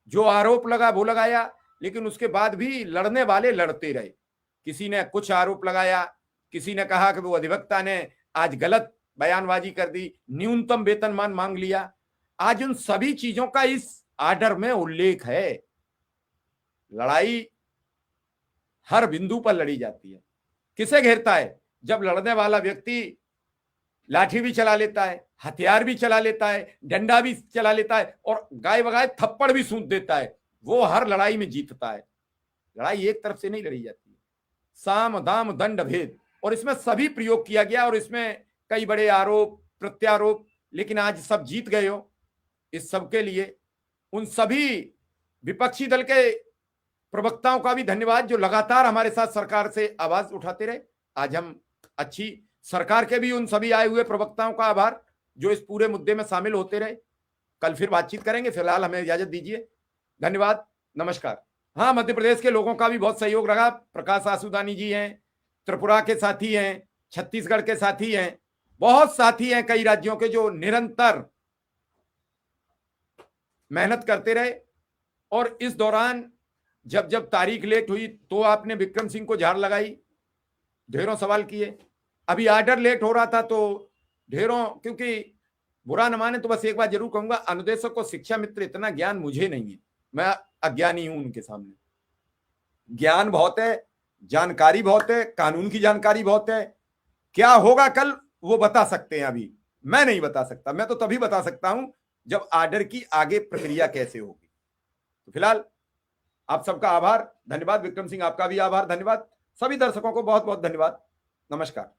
जो आरोप लगा वो लगाया, लेकिन उसके बाद भी लड़ने वाले लड़ते रहे। किसी ने कुछ आरोप लगाया, किसी ने कहा कि वो अधिवक्ता ने आज गलत बयानबाजी कर दी, न्यूनतम वेतनमान मांग लिया। आज उन सभी चीजों का इस आर्डर में उल्लेख है। लड़ाई हर बिंदु पर लड़ी जाती है। किसे घेरता है? जब लड़ने वाला व्यक्ति लाठी भी चला लेता है, हथियार भी चला लेता है, डंडा भी चला लेता है और गाय बगाए थप्पड़ भी सूंघ देता है, वो हर लड़ाई में जीतता है। लड़ाई एक तरफ से नहीं लड़ी जाती है, साम दाम दंड भेद, और इसमें सभी प्रयोग किया गया, और इसमें कई बड़े आरोप प्रत्यारोप, लेकिन आज सब जीत गए हो। इस सब के लिए उन सभी विपक्षी दल के प्रवक्ताओं का भी धन्यवाद जो लगातार हमारे साथ सरकार से आवाज उठाते रहे। आज हम अच्छी सरकार के भी उन सभी आए हुए प्रवक्ताओं का आभार जो इस पूरे मुद्दे में शामिल होते रहे। कल फिर बातचीत करेंगे, फिलहाल हमें इजाजत दीजिए। धन्यवाद, नमस्कार। हाँ, मध्य प्रदेश के लोगों का भी बहुत सहयोग रहा। प्रकाश आसुदानी जी हैं, त्रिपुरा के साथी हैं, छत्तीसगढ़ के साथी हैं, बहुत साथी हैं कई राज्यों के जो निरंतर मेहनत करते रहे। और इस दौरान जब जब तारीख लेट हुई तो आपने विक्रम सिंह को झाड़ लगाई, ढेरों सवाल किए। अभी आर्डर लेट हो रहा था तो ढेरों, क्योंकि बुरा न माने तो बस एक बात जरूर कहूंगा, अनुदेशक को शिक्षा मित्र इतना ज्ञान मुझे नहीं है, मैं अज्ञानी हूं उनके सामने। ज्ञान बहुत है, जानकारी बहुत है, कानून की जानकारी बहुत है। क्या होगा कल वो बता सकते हैं, अभी मैं नहीं बता सकता। मैं तो तभी बता सकता हूं जब आर्डर की आगे प्रक्रिया कैसे होगी। तो फिलहाल आप सबका आभार, धन्यवाद। विक्रम सिंह आपका भी आभार, धन्यवाद। सभी दर्शकों को बहुत बहुत धन्यवाद। नमस्कार।